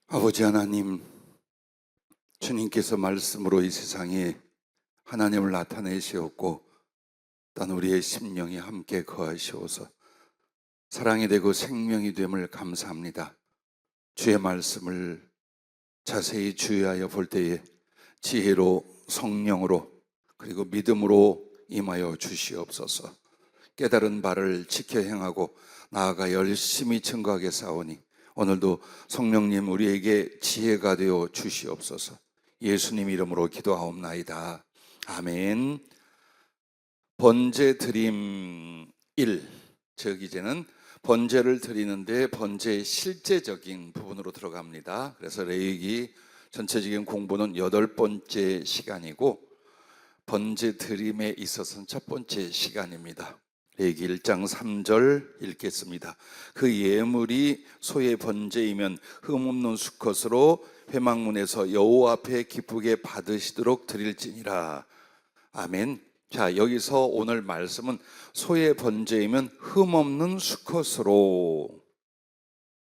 아버지 하나님, 주님께서 말씀으로 이 세상에 하나님을 나타내시었고 단 우리의 심령이 함께 거하시어서 사랑이 되고 생명이 됨을 감사합니다. 주의 말씀을 자세히 주의하여 볼 때에 지혜로, 성령으로, 그리고 믿음으로 임하여 주시옵소서. 깨달은 바를 지켜 행하고 나아가 열심히 증거하게 싸우니 오늘도 성령님 우리에게 지혜가 되어 주시옵소서. 예수님 이름으로 기도하옵나이다. 아멘. 번제 드림 1, 즉 이제는 번제를 드리는데 번제의 실제적인 부분으로 들어갑니다. 그래서 레위기 전체적인 공부는 8번째 시간이고 번제 드림에 있어서는 첫 번째 시간입니다. 레위기 1장 3절 읽겠습니다. 그 예물이 소의 번제이면 흠없는 수컷으로 회막문에서 여호와 앞에 기쁘게 받으시도록 드릴지니라. 아멘. 자, 여기서 오늘 말씀은 소의 번제이면 흠없는 수컷으로.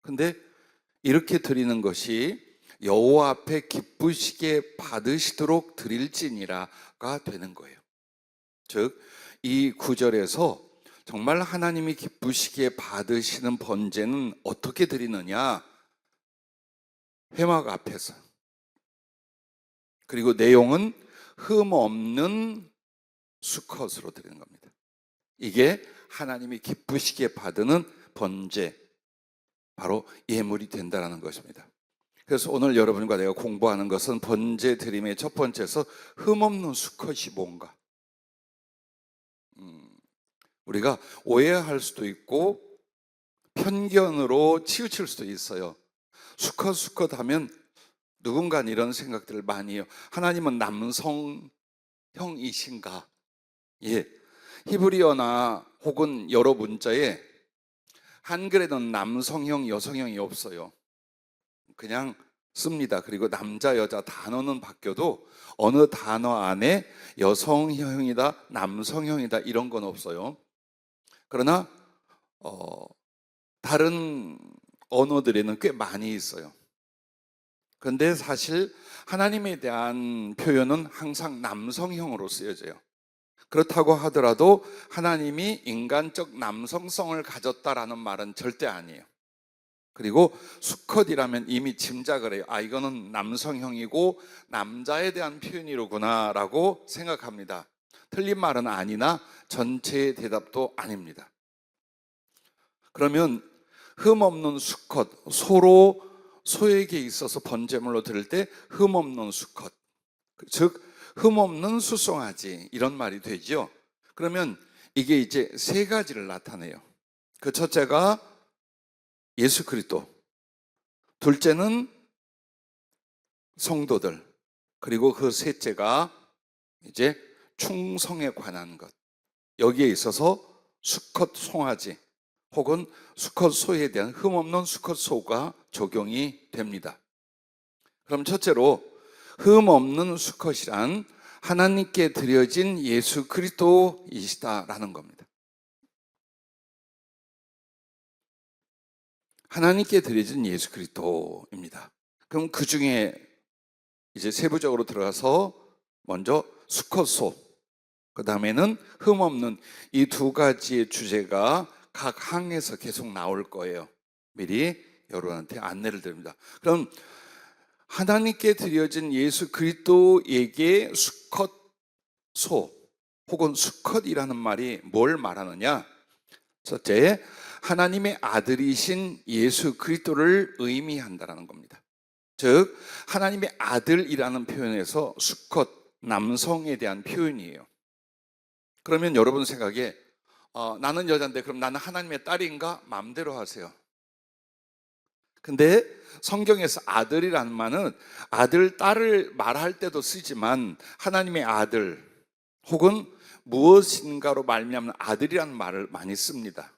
근데 이렇게 드리는 것이 여호와 앞에 기쁘시게 받으시도록 드릴지니라가 되는 거예요. 즉, 이 구절에서 정말 하나님이 기쁘시게 받으시는 번제는 어떻게 드리느냐? 회막 앞에서. 그리고 내용은 흠 없는 수컷으로 드리는 겁니다. 이게 하나님이 기쁘시게 받는 번제, 바로 예물이 된다는 것입니다. 그래서 오늘 여러분과 내가 공부하는 것은 번제 드림의 첫 번째에서 흠 없는 수컷이 뭔가. 우리가 오해할 수도 있고 편견으로 치우칠 수도 있어요. 수컷 하면 누군가는 이런 생각들을 많이 해요. 하나님은 남성형이신가? 예, 히브리어나 혹은 여러 문자에 한글에는 남성형, 여성형이 없어요. 그냥 씁니다. 그리고 남자, 여자 단어는 바뀌어도 어느 단어 안에 여성형이다, 남성형이다 이런 건 없어요. 그러나 다른 언어들에는 꽤 많이 있어요. 그런데 사실 하나님에 대한 표현은 항상 남성형으로 쓰여져요. 그렇다고 하더라도 하나님이 인간적 남성성을 가졌다라는 말은 절대 아니에요. 그리고 수컷이라면 이미 짐작을 해요. 아, 이거는 남성형이고 남자에 대한 표현이로구나 라고 생각합니다. 틀린 말은 아니나 전체의 대답도 아닙니다. 그러면 흠없는 수컷, 소에게 있어서 번제물로 드릴 때 흠없는 수컷, 즉 흠없는 수송아지, 이런 말이 되죠. 그러면 이게 이제 세 가지를 나타내요. 그 첫째가 예수 그리스도, 둘째는 성도들, 그리고 그 셋째가 이제 충성에 관한 것. 여기에 있어서 수컷 송아지 혹은 수컷 소에 대한 흠없는 수컷 소가 적용이 됩니다. 그럼 첫째로 흠없는 수컷이란 하나님께 드려진 예수 그리스도이시다라는 겁니다. 하나님께 드려진 예수 그리스도입니다. 그럼 그 중에 이제 세부적으로 들어가서 먼저 수컷 소, 그 다음에는 흠없는, 이 두 가지의 주제가 각 항에서 계속 나올 거예요. 미리 여러분한테 안내를 드립니다. 그럼 하나님께 드려진 예수 그리스도에게 수컷 소 혹은 수컷이라는 말이 뭘 말하느냐? 첫째, 하나님의 아들이신 예수 그리스도를 의미한다는 겁니다. 즉 하나님의 아들이라는 표현에서 수컷, 남성에 대한 표현이에요. 그러면 여러분 생각에 나는 여자인데 그럼 나는 하나님의 딸인가? 마음대로 하세요. 근데 성경에서 아들이라는 말은 아들, 딸을 말할 때도 쓰지만 하나님의 아들 혹은 무엇인가로 말미암는 아들이라는 말을 많이 씁니다.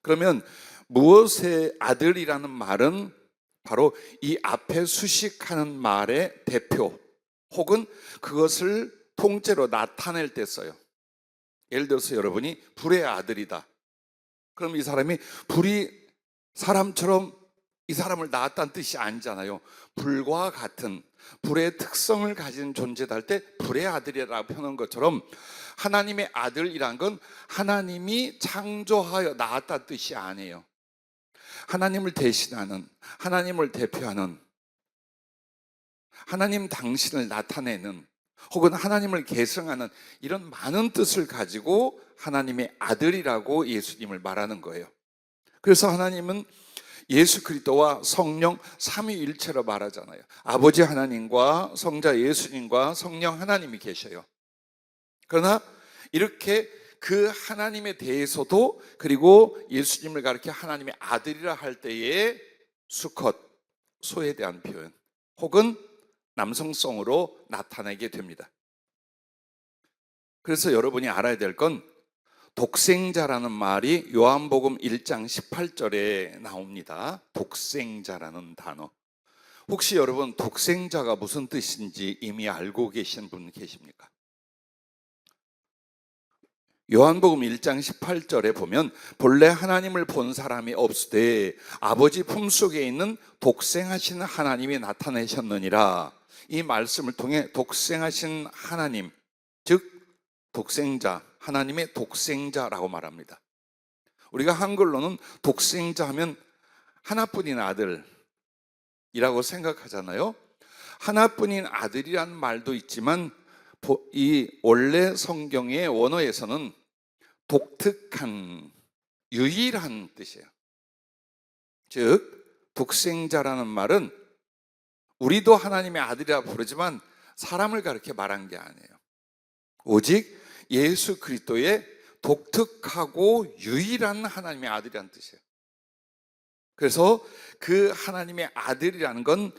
그러면 무엇의 아들이라는 말은 바로 이 앞에 수식하는 말의 대표 혹은 그것을 통째로 나타낼 때 써요. 예를 들어서 여러분이 불의 아들이다. 그럼 이 사람이 불이 사람처럼 이 사람을 낳았다는 뜻이 아니잖아요. 불과 같은 불의 특성을 가진 존재다 할 때 불의 아들이라고 표현한 것처럼 하나님의 아들이란 건 하나님이 창조하여 낳았다는 뜻이 아니에요. 하나님을 대신하는, 하나님을 대표하는, 하나님 당신을 나타내는, 혹은 하나님을 계승하는 이런 많은 뜻을 가지고 하나님의 아들이라고 예수님을 말하는 거예요. 그래서 하나님은 예수 그리스도와 성령 삼위일체로 말하잖아요. 아버지 하나님과 성자 예수님과 성령 하나님이 계셔요. 그러나 이렇게 그 하나님에 대해서도, 그리고 예수님을 가리켜 하나님의 아들이라 할 때에 수컷, 소에 대한 표현 혹은 남성성으로 나타나게 됩니다. 그래서 여러분이 알아야 될 건 독생자라는 말이 요한복음 1장 18절에 나옵니다. 독생자라는 단어. 혹시 여러분 독생자가 무슨 뜻인지 이미 알고 계신 분 계십니까? 요한복음 1장 18절에 보면 본래 하나님을 본 사람이 없으되 아버지 품속에 있는 독생하신 하나님이 나타내셨느니라. 이 말씀을 통해 독생하신 하나님, 즉 독생자, 하나님의 독생자라고 말합니다. 우리가 한글로는 독생자 하면 하나뿐인 아들이라고 생각하잖아요. 하나뿐인 아들이라는 말도 있지만 이 원래 성경의 원어에서는 독특한, 유일한 뜻이에요. 즉 독생자라는 말은 우리도 하나님의 아들이라 부르지만 사람을 가리켜 말한 게 아니에요. 오직 예수 그리스도의 독특하고 유일한 하나님의 아들이라는 뜻이에요. 그래서 그 하나님의 아들이라는 건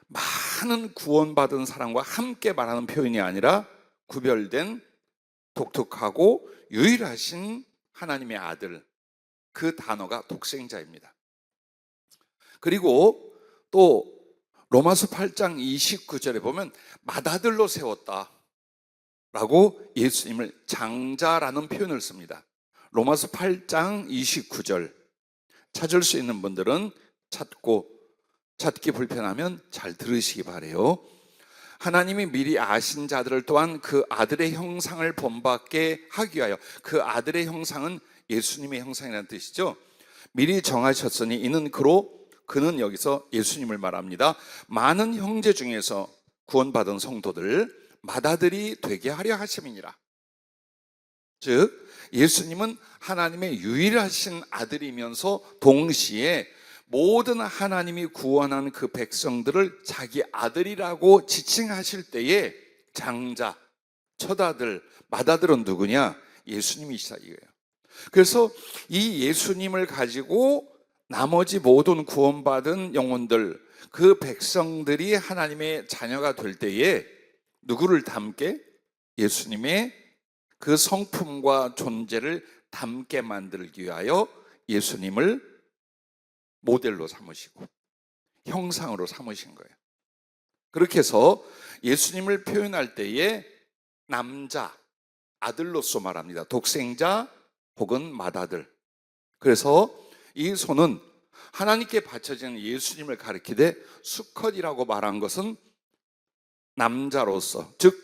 많은 구원받은 사람과 함께 말하는 표현이 아니라 구별된 독특하고 유일하신 하나님의 아들, 그 단어가 독생자입니다. 그리고 또 로마서 8장 29절에 보면 맏아들로 세웠다 라고 예수님을 장자라는 표현을 씁니다. 로마서 8장 29절 찾을 수 있는 분들은 찾기 불편하면 잘 들으시기 바라요. 하나님이 미리 아신 자들을 또한 그 아들의 형상을 본받게 하기 위하여, 그 아들의 형상은 예수님의 형상이라는 뜻이죠. 미리 정하셨으니 이는 그는 여기서 예수님을 말합니다. 많은 형제 중에서 구원받은 성도들 맏아들이 되게 하려 하심이니라. 즉 예수님은 하나님의 유일하신 아들이면서 동시에 모든 하나님이 구원한 그 백성들을 자기 아들이라고 지칭하실 때에 장자, 첫아들, 맏아들은 누구냐? 예수님이시다 이거예요. 그래서 이 예수님을 가지고 나머지 모든 구원받은 영혼들, 그 백성들이 하나님의 자녀가 될 때에 누구를 닮게? 예수님의 그 성품과 존재를 닮게 만들기 위하여 예수님을 모델로 삼으시고 형상으로 삼으신 거예요. 그렇게 해서 예수님을 표현할 때에 남자, 아들로서 말합니다. 독생자 혹은 맏아들. 그래서 이 손은 하나님께 바쳐지는 예수님을 가리키되 수컷이라고 말한 것은 남자로서, 즉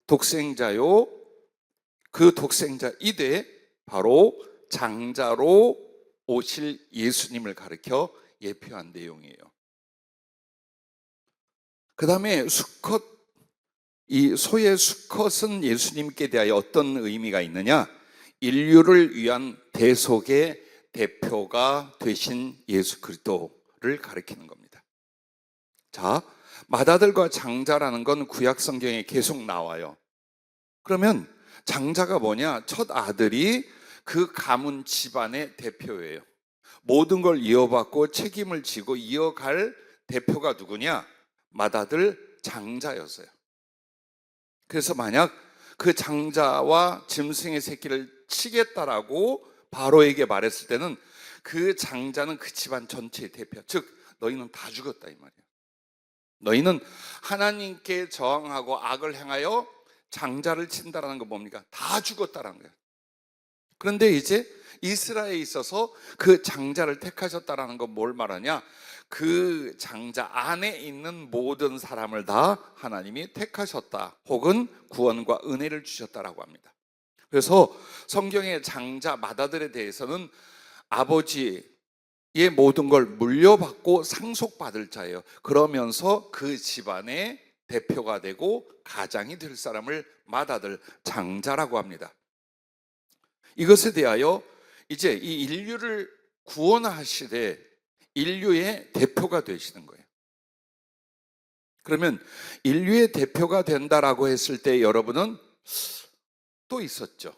독생자요, 그 독생자이되 바로 장자로 오실 예수님을 가리켜 예표한 내용이에요. 그 다음에 수컷, 이 소의 수컷은 예수님께 대하여 어떤 의미가 있느냐? 인류를 위한 대속의 대표가 되신 예수 그리스도를 가리키는 겁니다. 자, 맏아들과 장자라는 건 구약 성경에 계속 나와요. 그러면 장자가 뭐냐? 첫 아들이 그 가문 집안의 대표예요. 모든 걸 이어받고 책임을 지고 이어갈 대표가 누구냐? 맏아들 장자였어요. 그래서 만약 그 장자와 짐승의 새끼를 치겠다라고 바로에게 말했을 때는 그 장자는 그 집안 전체의 대표, 즉 너희는 다 죽었다 이 말이에요. 너희는 하나님께 저항하고 악을 행하여 장자를 친다라는 거 뭡니까? 다 죽었다라는 거예요. 그런데 이제 이스라엘에 있어서 그 장자를 택하셨다라는 건 뭘 말하냐? 그 장자 안에 있는 모든 사람을 다 하나님이 택하셨다, 혹은 구원과 은혜를 주셨다라고 합니다. 그래서 성경의 장자 마다들에 대해서는 아버지의 모든 걸 물려받고 상속받을 자예요. 그러면서 그 집안의 대표가 되고 가장이 될 사람을 마다들, 장자라고 합니다. 이것에 대하여 이제 이 인류를 구원하시되 인류의 대표가 되시는 거예요. 그러면 인류의 대표가 된다라고 했을 때 여러분은 또 있었죠.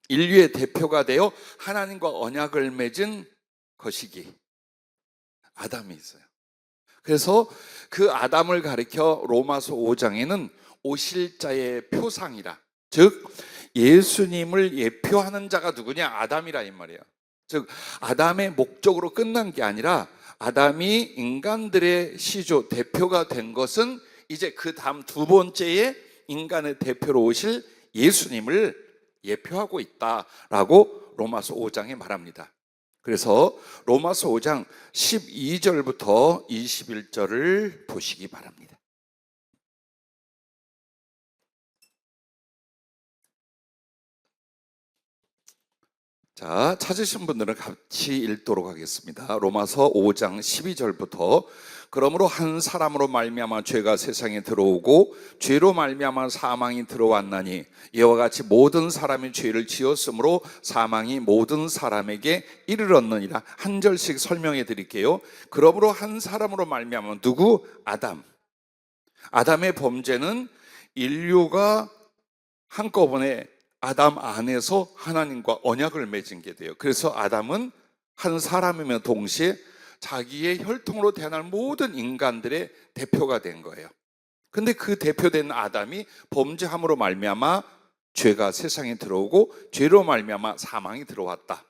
인류의 대표가 되어 하나님과 언약을 맺은 거시기 아담이 있어요. 그래서 그 아담을 가리켜 로마서 5장에는 오실 자의 표상이라, 즉 예수님을 예표하는 자가 누구냐? 아담이라 이 말이에요. 즉 아담의 목적으로 끝난 게 아니라 아담이 인간들의 시조 대표가 된 것은 이제 그 다음 두 번째에 인간의 대표로 오실 예수님을 예표하고 있다라고 로마서 5장에 말합니다. 그래서 로마서 5장 12절부터 21절을 보시기 바랍니다. 자, 찾으신 분들은 같이 읽도록 하겠습니다. 로마서 5장 12절부터 그러므로 한 사람으로 말미암아 죄가 세상에 들어오고 죄로 말미암아 사망이 들어왔나니 이와 같이 모든 사람이 죄를 지었으므로 사망이 모든 사람에게 이르렀느니라. 한 절씩 설명해 드릴게요. 그러므로 한 사람으로 말미암아 누구? 아담. 아담의 범죄는 인류가 한꺼번에 아담 안에서 하나님과 언약을 맺은 게 돼요. 그래서 아담은 한 사람이며 동시에 자기의 혈통으로 태어날 모든 인간들의 대표가 된 거예요. 근데 그 대표된 아담이 범죄함으로 말미암아 죄가 세상에 들어오고 죄로 말미암아 사망이 들어왔다.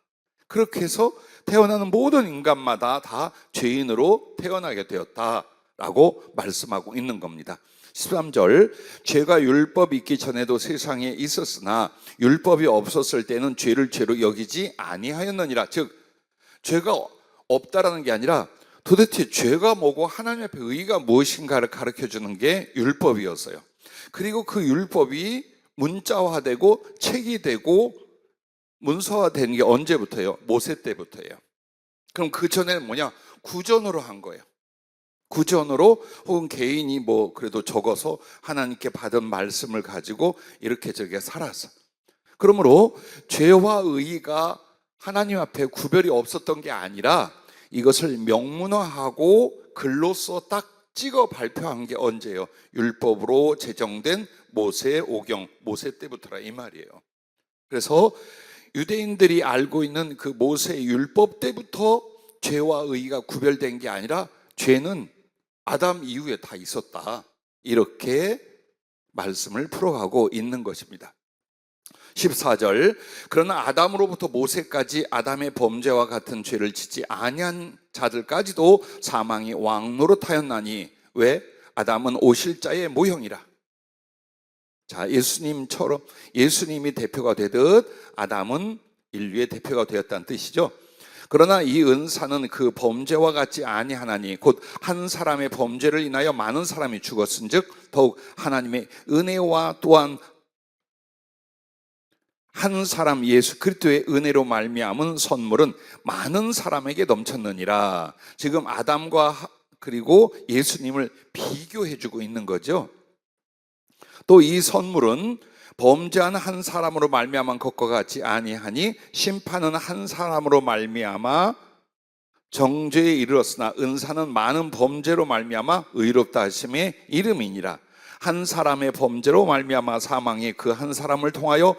그렇게 해서 태어나는 모든 인간마다 다 죄인으로 태어나게 되었다라고 말씀하고 있는 겁니다. 13절, 죄가 율법이 있기 전에도 세상에 있었으나 율법이 없었을 때는 죄를 죄로 여기지 아니하였느니라. 즉 죄가 없다라는 게 아니라 도대체 죄가 뭐고 하나님 앞에 의의가 무엇인가를 가르쳐주는 게 율법이었어요. 그리고 그 율법이 문자화되고 책이 되고 문서화된 게 언제부터예요? 모세 때부터예요. 그럼 그 전에는 뭐냐? 구전으로 한 거예요. 구전으로, 혹은 개인이 그래도 적어서 하나님께 받은 말씀을 가지고 이렇게 저렇게 살았어. 그러므로 죄와 의의가 하나님 앞에 구별이 없었던 게 아니라 이것을 명문화하고 글로써 딱 찍어 발표한 게 언제예요? 율법으로 제정된 모세 오경, 모세 때부터라 이 말이에요. 그래서 유대인들이 알고 있는 그 모세 율법 때부터 죄와 의의가 구별된 게 아니라 죄는 아담 이후에 다 있었다, 이렇게 말씀을 풀어가고 있는 것입니다. 14절, 그러나 아담으로부터 모세까지 아담의 범죄와 같은 죄를 짓지 아니한 자들까지도 사망이 왕노릇하였나니 왜? 아담은 오실 자의 모형이라. 자, 예수님처럼 예수님이 대표가 되듯 아담은 인류의 대표가 되었다는 뜻이죠. 그러나 이 은사는 그 범죄와 같지 아니하나니 곧 한 사람의 범죄를 인하여 많은 사람이 죽었은즉 더욱 하나님의 은혜와 또한 한 사람 예수 그리스도의 은혜로 말미암은 선물은 많은 사람에게 넘쳤느니라. 지금 아담과 그리고 예수님을 비교해주고 있는 거죠. 또 이 선물은 범죄한 한 사람으로 말미암은 것과 같지 아니하니 심판은 한 사람으로 말미암아 정죄에 이르렀으나 은사는 많은 범죄로 말미암아 의롭다 하심의 이름이니라. 한 사람의 범죄로 말미암아 사망이 그 한 사람을 통하여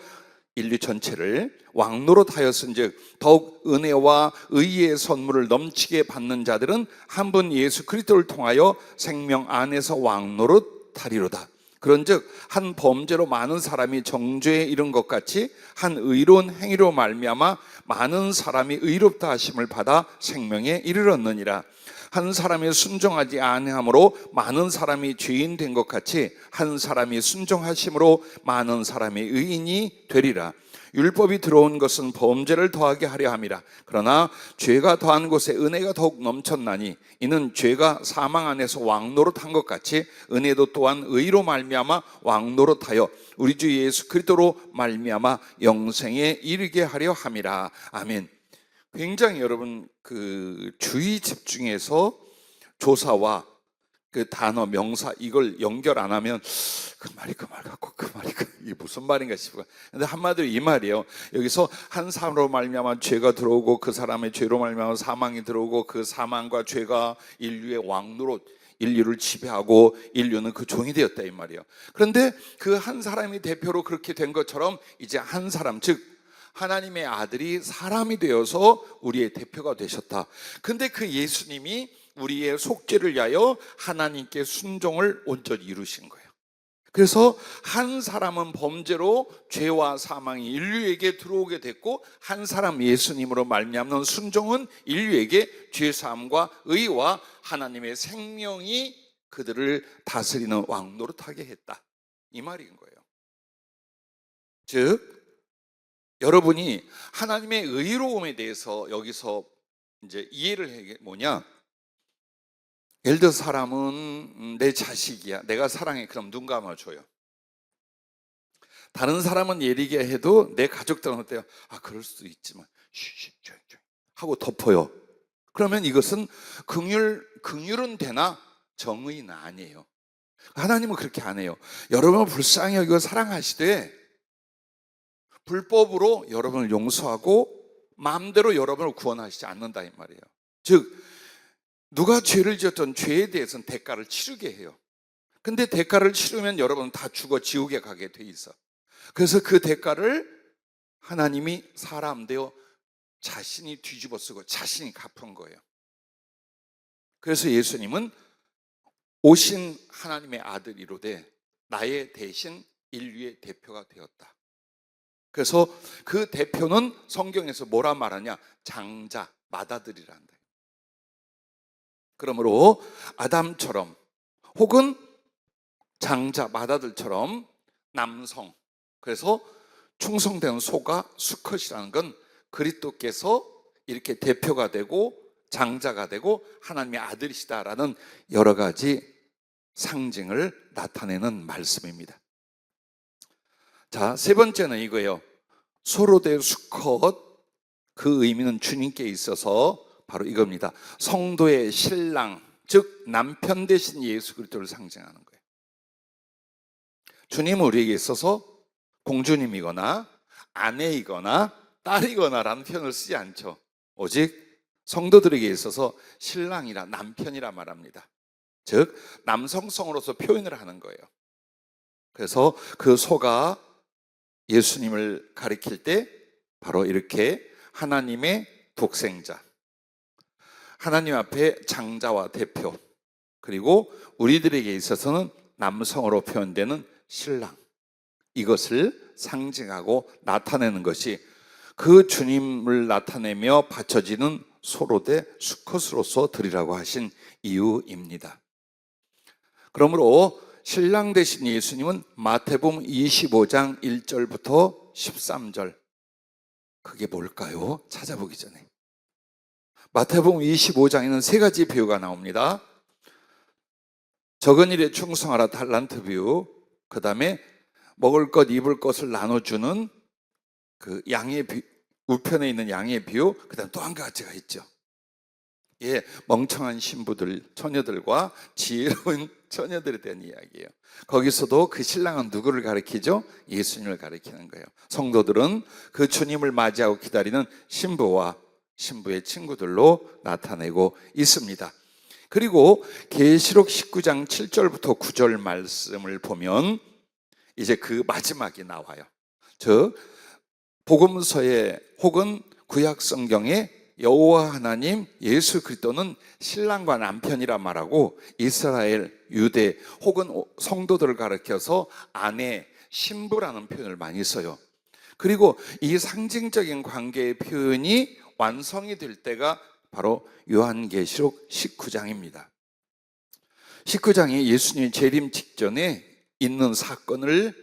인류 전체를 왕노릇하였은즉 더욱 은혜와 의의 선물을 넘치게 받는 자들은 한 분 예수 그리스도를 통하여 생명 안에서 왕노릇하리로다. 그런즉 한 범죄로 많은 사람이 정죄에 이른 것 같이 한 의로운 행위로 말미암아 많은 사람이 의롭다 하심을 받아 생명에 이르렀느니라. 한 사람이 순종하지 아니함으로 많은 사람이 죄인 된 것 같이 한 사람이 순종하심으로 많은 사람이 의인이 되리라. 율법이 들어온 것은 범죄를 더하게 하려 함이라. 그러나 죄가 더한 곳에 은혜가 더욱 넘쳤나니 이는 죄가 사망 안에서 왕노릇한 것 같이 은혜도 또한 의로 말미암아 왕노릇하여 우리 주 예수 그리스도로 말미암아 영생에 이르게 하려 함이라. 아멘. 굉장히 여러분 그 주의 집중해서 조사와 그 단어, 명사 이걸 연결 안 하면 그 말이 그 말 같고 그 말이 이게 무슨 말인가 싶어요. 근데 한마디로 이 말이에요. 여기서 한 사람으로 말미암아 죄가 들어오고 그 사람의 죄로 말미암아 사망이 들어오고 그 사망과 죄가 인류의 왕노로 인류를 지배하고 인류는 그 종이 되었다 이 말이에요. 그런데 그 한 사람이 대표로 그렇게 된 것처럼 이제 한 사람, 즉 하나님의 아들이 사람이 되어서 우리의 대표가 되셨다. 근데 그 예수님이 우리의 속죄를 위하여 하나님께 순종을 온전히 이루신 거예요. 그래서 한 사람은 범죄로 죄와 사망이 인류에게 들어오게 됐고 한 사람 예수님으로 말미암는 순종은 인류에게 죄사함과 의와 하나님의 생명이 그들을 다스리는 왕노릇하게 했다 이 말인 거예요. 즉 여러분이 하나님의 의로움에 대해서 여기서 이제 이해를 해 뭐냐? 예를 들어 사람은 내 자식이야, 내가 사랑해, 그럼 눈 감아줘요. 다른 사람은 예리게 해도 내 가족들은 어때요? 아 그럴 수도 있지만 쉬쉬 조용히 하고 덮어요. 그러면 이것은 긍휼은 되나 정의는 아니에요. 하나님은 그렇게 안 해요. 여러분을 불쌍히 여기고 사랑하시되 불법으로 여러분을 용서하고 마음대로 여러분을 구원하시지 않는다 이 말이에요. 즉 누가 죄를 지었던 죄에 대해서는 대가를 치르게 해요. 근데 대가를 치르면 여러분은 다 죽어 지옥에 가게 돼 있어. 그래서 그 대가를 하나님이 사람 되어 자신이 뒤집어 쓰고 자신이 갚은 거예요. 그래서 예수님은 오신 하나님의 아들이로되 나의 대신 인류의 대표가 되었다. 그래서 그 대표는 성경에서 뭐라 말하냐? 장자, 맏아들이란다. 그러므로 아담처럼 혹은 장자, 맏아들처럼 남성, 그래서 충성된 소가 수컷이라는 건 그리스도께서 이렇게 대표가 되고 장자가 되고 하나님의 아들이시다라는 여러 가지 상징을 나타내는 말씀입니다. 자, 세 번째는 이거예요. 소로 된 수컷, 그 의미는 주님께 있어서 바로 이겁니다. 성도의 신랑, 즉 남편 되신 예수 그리스도를 상징하는 거예요. 주님은 우리에게 있어서 공주님이거나 아내이거나 딸이거나라는 표현을 쓰지 않죠. 오직 성도들에게 있어서 신랑이라 남편이라 말합니다. 즉 남성성으로서 표현을 하는 거예요. 그래서 그 소가 예수님을 가리킬 때 바로 이렇게 하나님의 독생자, 하나님 앞에 장자와 대표, 그리고 우리들에게 있어서는 남성으로 표현되는 신랑, 이것을 상징하고 나타내는 것이 그 주님을 나타내며 바쳐지는 소로 대 수컷으로서 드리라고 하신 이유입니다. 그러므로 신랑 되신 예수님은 마태복음 25장 1절부터 13절, 그게 뭘까요? 찾아보기 전에 마태복음 25장에는 세 가지 비유가 나옵니다. 적은 일에 충성하라 달란트 비유, 그 다음에 먹을 것 입을 것을 나눠주는 그 양의 비유, 우편에 있는 양의 비유, 그 다음 또 한 가지가 있죠. 예, 멍청한 신부들, 처녀들과 지혜로운 처녀들에 대한 이야기예요. 거기서도 그 신랑은 누구를 가리키죠? 예수님을 가리키는 거예요. 성도들은 그 주님을 맞이하고 기다리는 신부와 신부의 친구들로 나타내고 있습니다. 그리고 계시록 19장 7절부터 9절 말씀을 보면 이제 그 마지막이 나와요. 즉 복음서에 혹은 구약 성경에 여호와 하나님 예수 그리스도는 신랑과 남편이라 말하고 이스라엘, 유대 혹은 성도들을 가리켜서 아내, 신부라는 표현을 많이 써요. 그리고 이 상징적인 관계의 표현이 완성이 될 때가 바로 요한계시록 19장입니다. 19장이 예수님이 재림 직전에 있는 사건을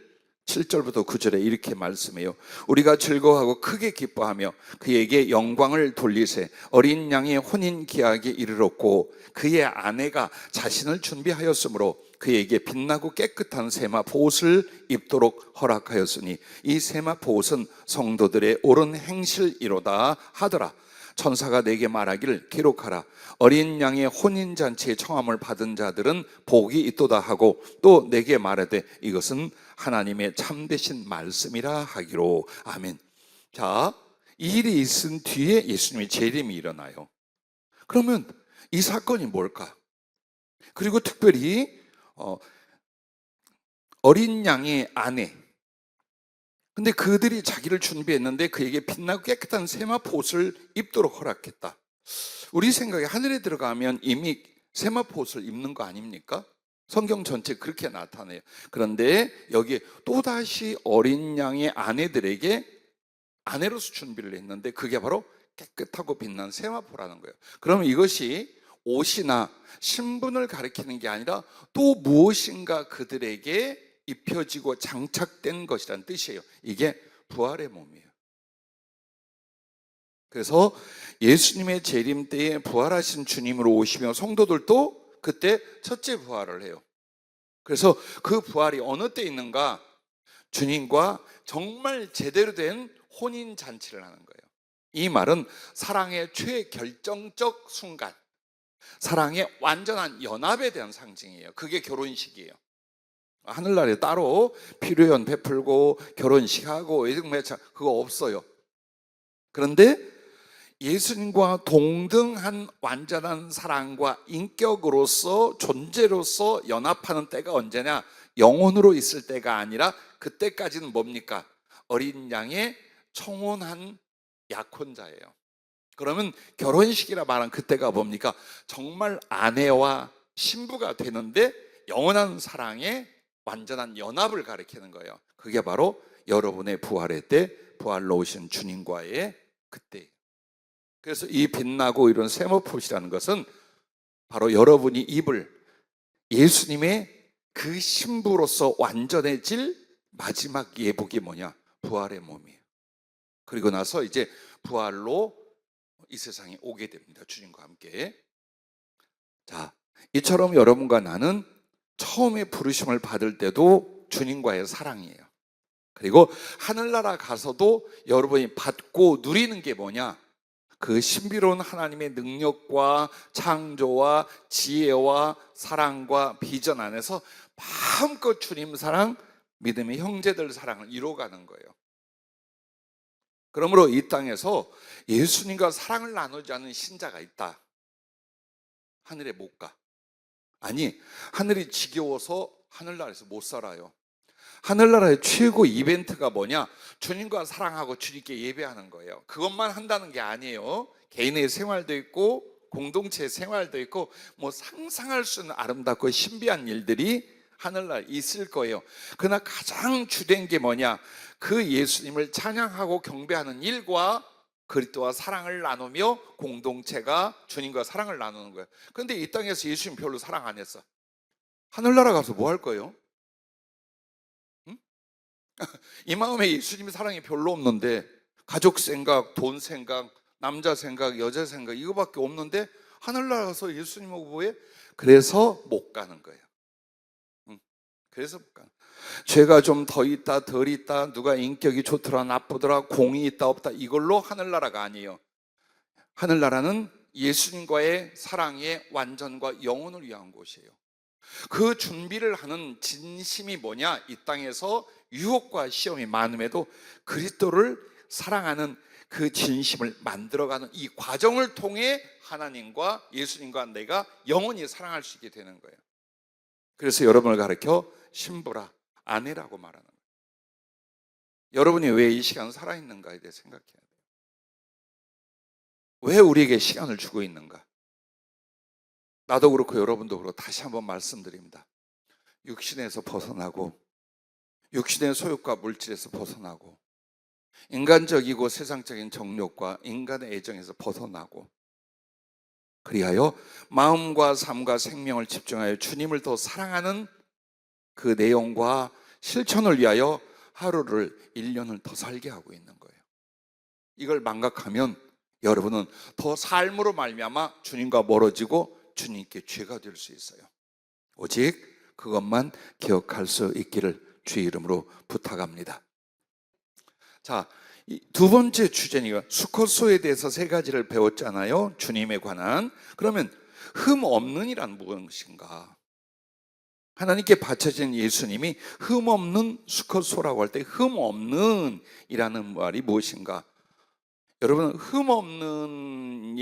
7절부터 9절에 이렇게 말씀해요. 우리가 즐거워하고 크게 기뻐하며 그에게 영광을 돌리세. 어린 양의 혼인 기약에 이르렀고 그의 아내가 자신을 준비하였으므로 그에게 빛나고 깨끗한 세마 보옷을 입도록 허락하였으니 이 세마 보옷은 성도들의 옳은 행실이로다 하더라. 천사가 내게 말하기를 기록하라. 어린 양의 혼인잔치에 청함을 받은 자들은 복이 있도다 하고 또 내게 말하되 이것은 하나님의 참되신 말씀이라 하기로. 아멘. 자, 이 일이 있은 뒤에 예수님의 재림이 일어나요. 그러면 이 사건이 뭘까? 그리고 특별히 어린 양의 아내, 근데 그들이 자기를 준비했는데 그에게 빛나고 깨끗한 세마포옷을 입도록 허락했다. 우리 생각에 하늘에 들어가면 이미 세마포옷을 입는 거 아닙니까? 성경 전체 그렇게 나타내요. 그런데 여기에 또다시 어린 양의 아내들에게 아내로서 준비를 했는데 그게 바로 깨끗하고 빛난 세마포라는 거예요. 그러면 이것이 옷이나 신분을 가리키는 게 아니라 또 무엇인가 그들에게 입혀지고 장착된 것이라는 뜻이에요. 이게 부활의 몸이에요. 그래서 예수님의 재림 때에 부활하신 주님으로 오시며 성도들도 그때 첫째 부활을 해요. 그래서 그 부활이 어느 때 있는가? 주님과 정말 제대로 된 혼인 잔치를 하는 거예요. 이 말은 사랑의 최결정적 순간, 사랑의 완전한 연합에 대한 상징이에요. 그게 결혼식이에요. 하늘나라에 따로 피로연 베풀고 결혼식하고 외등매차 그거 없어요. 그런데 예수님과 동등한 완전한 사랑과 인격으로서 존재로서 연합하는 때가 언제냐? 영혼으로 있을 때가 아니라 그때까지는 뭡니까? 어린 양의 청혼한 약혼자예요. 그러면 결혼식이라 말한 그때가 뭡니까? 정말 아내와 신부가 되는데 영원한 사랑의 완전한 연합을 가리키는 거예요. 그게 바로 여러분의 부활의 때 부활로 오신 주님과의 그때. 그래서 이 빛나고 이런 세마포옷이라는 것은 바로 여러분이 입을 예수님의 그 신부로서 완전해질 마지막 예복이 뭐냐? 부활의 몸이에요. 그리고 나서 이제 부활로 이 세상에 오게 됩니다. 주님과 함께. 자, 이처럼 여러분과 나는 처음에 부르심을 받을 때도 주님과의 사랑이에요. 그리고 하늘나라 가서도 여러분이 받고 누리는 게 뭐냐? 그 신비로운 하나님의 능력과 창조와 지혜와 사랑과 비전 안에서 마음껏 주님 사랑, 믿음의 형제들 사랑을 이루어가는 거예요. 그러므로 이 땅에서 예수님과 사랑을 나누지 않는 신자가 있다. 하늘에 못 가. 아니, 하늘이 지겨워서 하늘나라에서 못 살아요. 하늘나라의 최고 이벤트가 뭐냐? 주님과 사랑하고 주님께 예배하는 거예요. 그것만 한다는 게 아니에요. 개인의 생활도 있고 공동체의 생활도 있고 뭐 상상할 수 있는 아름답고 신비한 일들이 하늘나라에 있을 거예요. 그러나 가장 주된 게 뭐냐? 그 예수님을 찬양하고 경배하는 일과 그리스도와 사랑을 나누며 공동체가 주님과 사랑을 나누는 거예요. 그런데 이 땅에서 예수님 별로 사랑 안 했어. 하늘나라 가서 뭐 할 거예요? 응? 이 마음에 예수님의 사랑이 별로 없는데 가족 생각, 돈 생각, 남자 생각, 여자 생각 이거밖에 없는데 하늘나라 가서 예수님하고 뭐해? 그래서 못 가는 거예요. 그래서 못 가는 거예요. 죄가 좀 더 있다 덜 있다, 누가 인격이 좋더라 나쁘더라, 공이 있다 없다, 이걸로 하늘나라가 아니에요. 하늘나라는 예수님과의 사랑의 완전과 영혼을 위한 곳이에요. 그 준비를 하는 진심이 뭐냐? 이 땅에서 유혹과 시험이 많음에도 그리스도를 사랑하는 그 진심을 만들어가는 이 과정을 통해 하나님과 예수님과 내가 영원히 사랑할 수 있게 되는 거예요. 그래서 여러분을 가르쳐 신부라, 아내라고 말하는 거예요. 여러분이 왜 이 시간 살아있는가에 대해 생각해야 돼요. 왜 우리에게 시간을 주고 있는가? 나도 그렇고 여러분도 그렇고 다시 한번 말씀드립니다. 육신에서 벗어나고 육신의 소욕과 물질에서 벗어나고 인간적이고 세상적인 정욕과 인간의 애정에서 벗어나고 그리하여 마음과 삶과 생명을 집중하여 주님을 더 사랑하는 그 내용과 실천을 위하여 하루를 1년을 더 살게 하고 있는 거예요. 이걸 망각하면 여러분은 더 삶으로 말미암아 주님과 멀어지고 주님께 죄가 될 수 있어요. 오직 그것만 기억할 수 있기를 주의 이름으로 부탁합니다. 자, 두 번째 주제니까 수컷소에 대해서 세 가지를 배웠잖아요. 주님에 관한. 그러면 흠 없는이란 무엇인가? 하나님께 바쳐진 예수님이 흠 없는 수컷소라고 할 때 흠 없는이라는 말이 무엇인가? 여러분, 흠 없는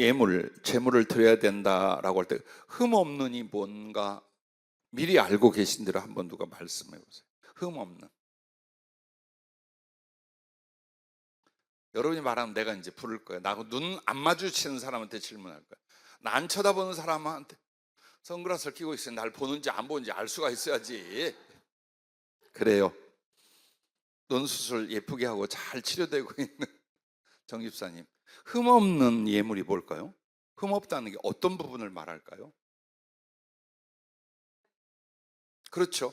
제물을 드려야 된다라고 할 때 흠 없는이 뭔가 미리 알고 계신 대로 한번 누가 말씀해 보세요. 흠 없는. 여러분이 말하면 내가 이제 부를 거예요. 나하고 눈 안 마주치는 사람한테 질문할 거예요. 나 안 쳐다보는 사람한테 선글라스를 끼고 있어요. 날 보는지 안 보는지 알 수가 있어야지. 그래요. 눈 수술 예쁘게 하고 잘 치료되고 있는 정 집사님, 흠 없는 예물이 뭘까요? 흠 없다는 게 어떤 부분을 말할까요? 그렇죠.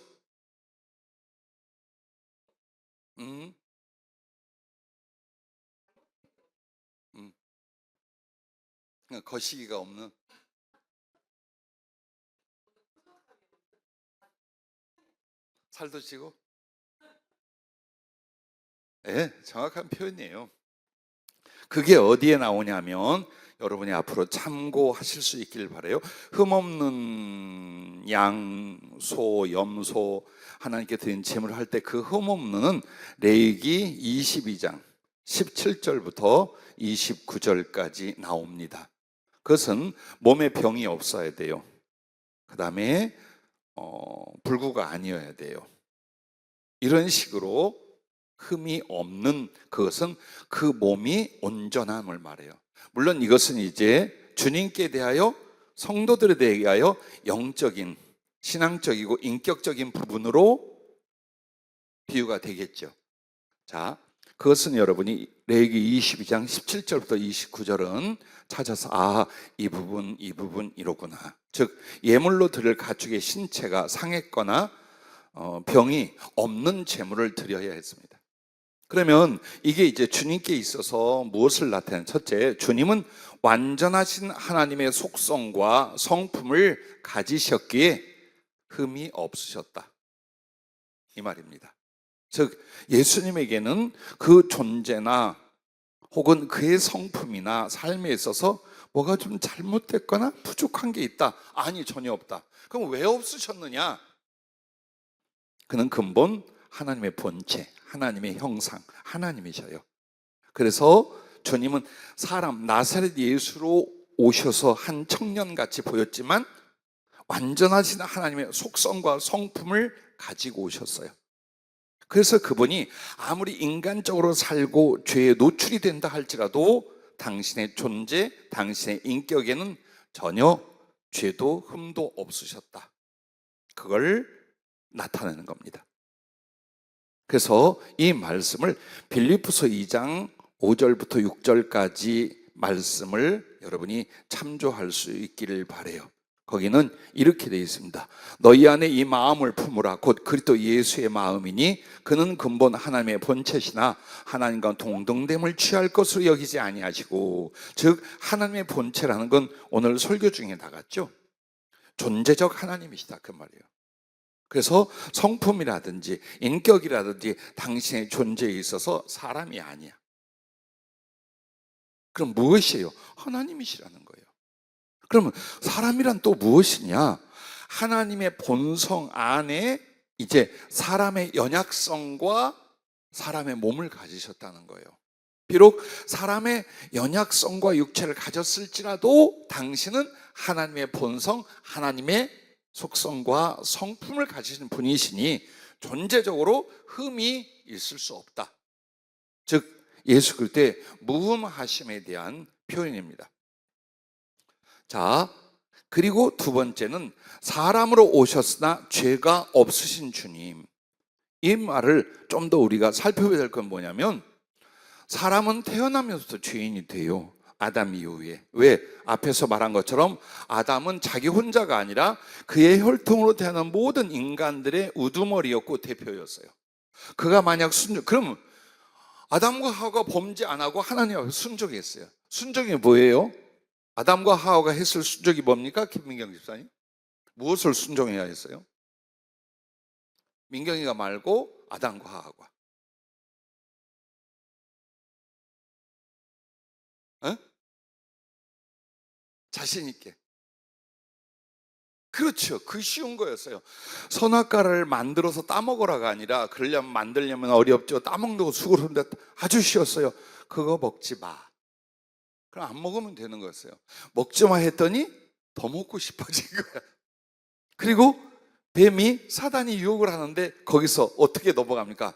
음, 음. 거시기가 없는. 살도 찌고. 네, 정확한 표현이에요. 그게 어디에 나오냐면 여러분이 앞으로 참고하실 수 있길 바라요. 흠없는 양, 소, 염소 하나님께 드린 제물을 할 때 그 흠없는 레위기 22장 17절부터 29절까지 나옵니다. 그것은 몸에 병이 없어야 돼요. 그 다음에 불구가 아니어야 돼요. 이런 식으로 흠이 없는 그것은 그 몸이 온전함을 말해요. 물론 이것은 이제 주님께 대하여 성도들에 대하여 영적인 신앙적이고 인격적인 부분으로 비유가 되겠죠. 자, 그것은 여러분이 레위기 22장 17절부터 29절은 찾아서 이 부분 이로구나. 즉 예물로 드릴 가축의 신체가 상했거나 병이 없는 제물을 드려야 했습니다. 그러면 이게 이제 주님께 있어서 무엇을 나타내는? 첫째, 주님은 완전하신 하나님의 속성과 성품을 가지셨기에 흠이 없으셨다, 이 말입니다. 즉 예수님에게는 그 존재나 혹은 그의 성품이나 삶에 있어서 뭐가 좀 잘못됐거나 부족한 게 있다? 아니, 전혀 없다. 그럼 왜 없으셨느냐? 그는 근본 하나님의 본체, 하나님의 형상, 하나님이셔요. 그래서 주님은 사람 나사렛 예수로 오셔서 한 청년같이 보였지만 완전하신 하나님의 속성과 성품을 가지고 오셨어요. 그래서 그분이 아무리 인간적으로 살고 죄에 노출이 된다 할지라도 당신의 존재, 당신의 인격에는 전혀 죄도 흠도 없으셨다. 그걸 나타내는 겁니다. 그래서 이 말씀을 빌립보서 2장 5절부터 6절까지 말씀을 여러분이 참조할 수 있기를 바라요. 거기는 이렇게 되어 있습니다. 너희 안에 이 마음을 품으라. 곧 그리스도 예수의 마음이니 그는 근본 하나님의 본체시나 하나님과 동등됨을 취할 것으로 여기지 아니하시고, 즉 하나님의 본체라는 건 오늘 설교 중에 나갔죠. 존재적 하나님이시다, 그 말이에요. 그래서 성품이라든지 인격이라든지 당신의 존재에 있어서 사람이 아니야. 그럼 무엇이에요? 하나님이시라는 거예요. 그러면 사람이란 또 무엇이냐? 하나님의 본성 안에 이제 사람의 연약성과 사람의 몸을 가지셨다는 거예요. 비록 사람의 연약성과 육체를 가졌을지라도 당신은 하나님의 본성, 하나님의 속성과 성품을 가지신 분이시니 존재적으로 흠이 있을 수 없다. 즉 예수 그리스도의 무흠하심에 대한 표현입니다. 자, 그리고 두 번째는 사람으로 오셨으나 죄가 없으신 주님. 이 말을 좀 더 우리가 살펴봐야 될 건 뭐냐면, 사람은 태어나면서부터 죄인이 돼요. 아담 이후에. 왜? 앞에서 말한 것처럼 아담은 자기 혼자가 아니라 그의 혈통으로 태어난 모든 인간들의 우두머리였고 대표였어요. 그가 만약 그럼 아담과 하와가 범죄 안 하고 하나님 앞에 순종했어요. 순종이 뭐예요? 아담과 하와가 했을 순종이 뭡니까? 김민경 집사님, 무엇을 순종해야 했어요? 민경이가 말고 아담과 하와가. 어? 자신 있게. 그렇죠. 그 쉬운 거였어요. 선악과를 만들어서 따먹으라가 아니라, 그러려면 만들려면 어렵죠. 따먹는 거 수고로운데 아주 쉬웠어요. 그거 먹지 마. 그럼 안 먹으면 되는 거였어요. 먹지 마 했더니 더 먹고 싶어진 거야. 그리고 뱀이, 사단이 유혹을 하는데 거기서 어떻게 넘어갑니까?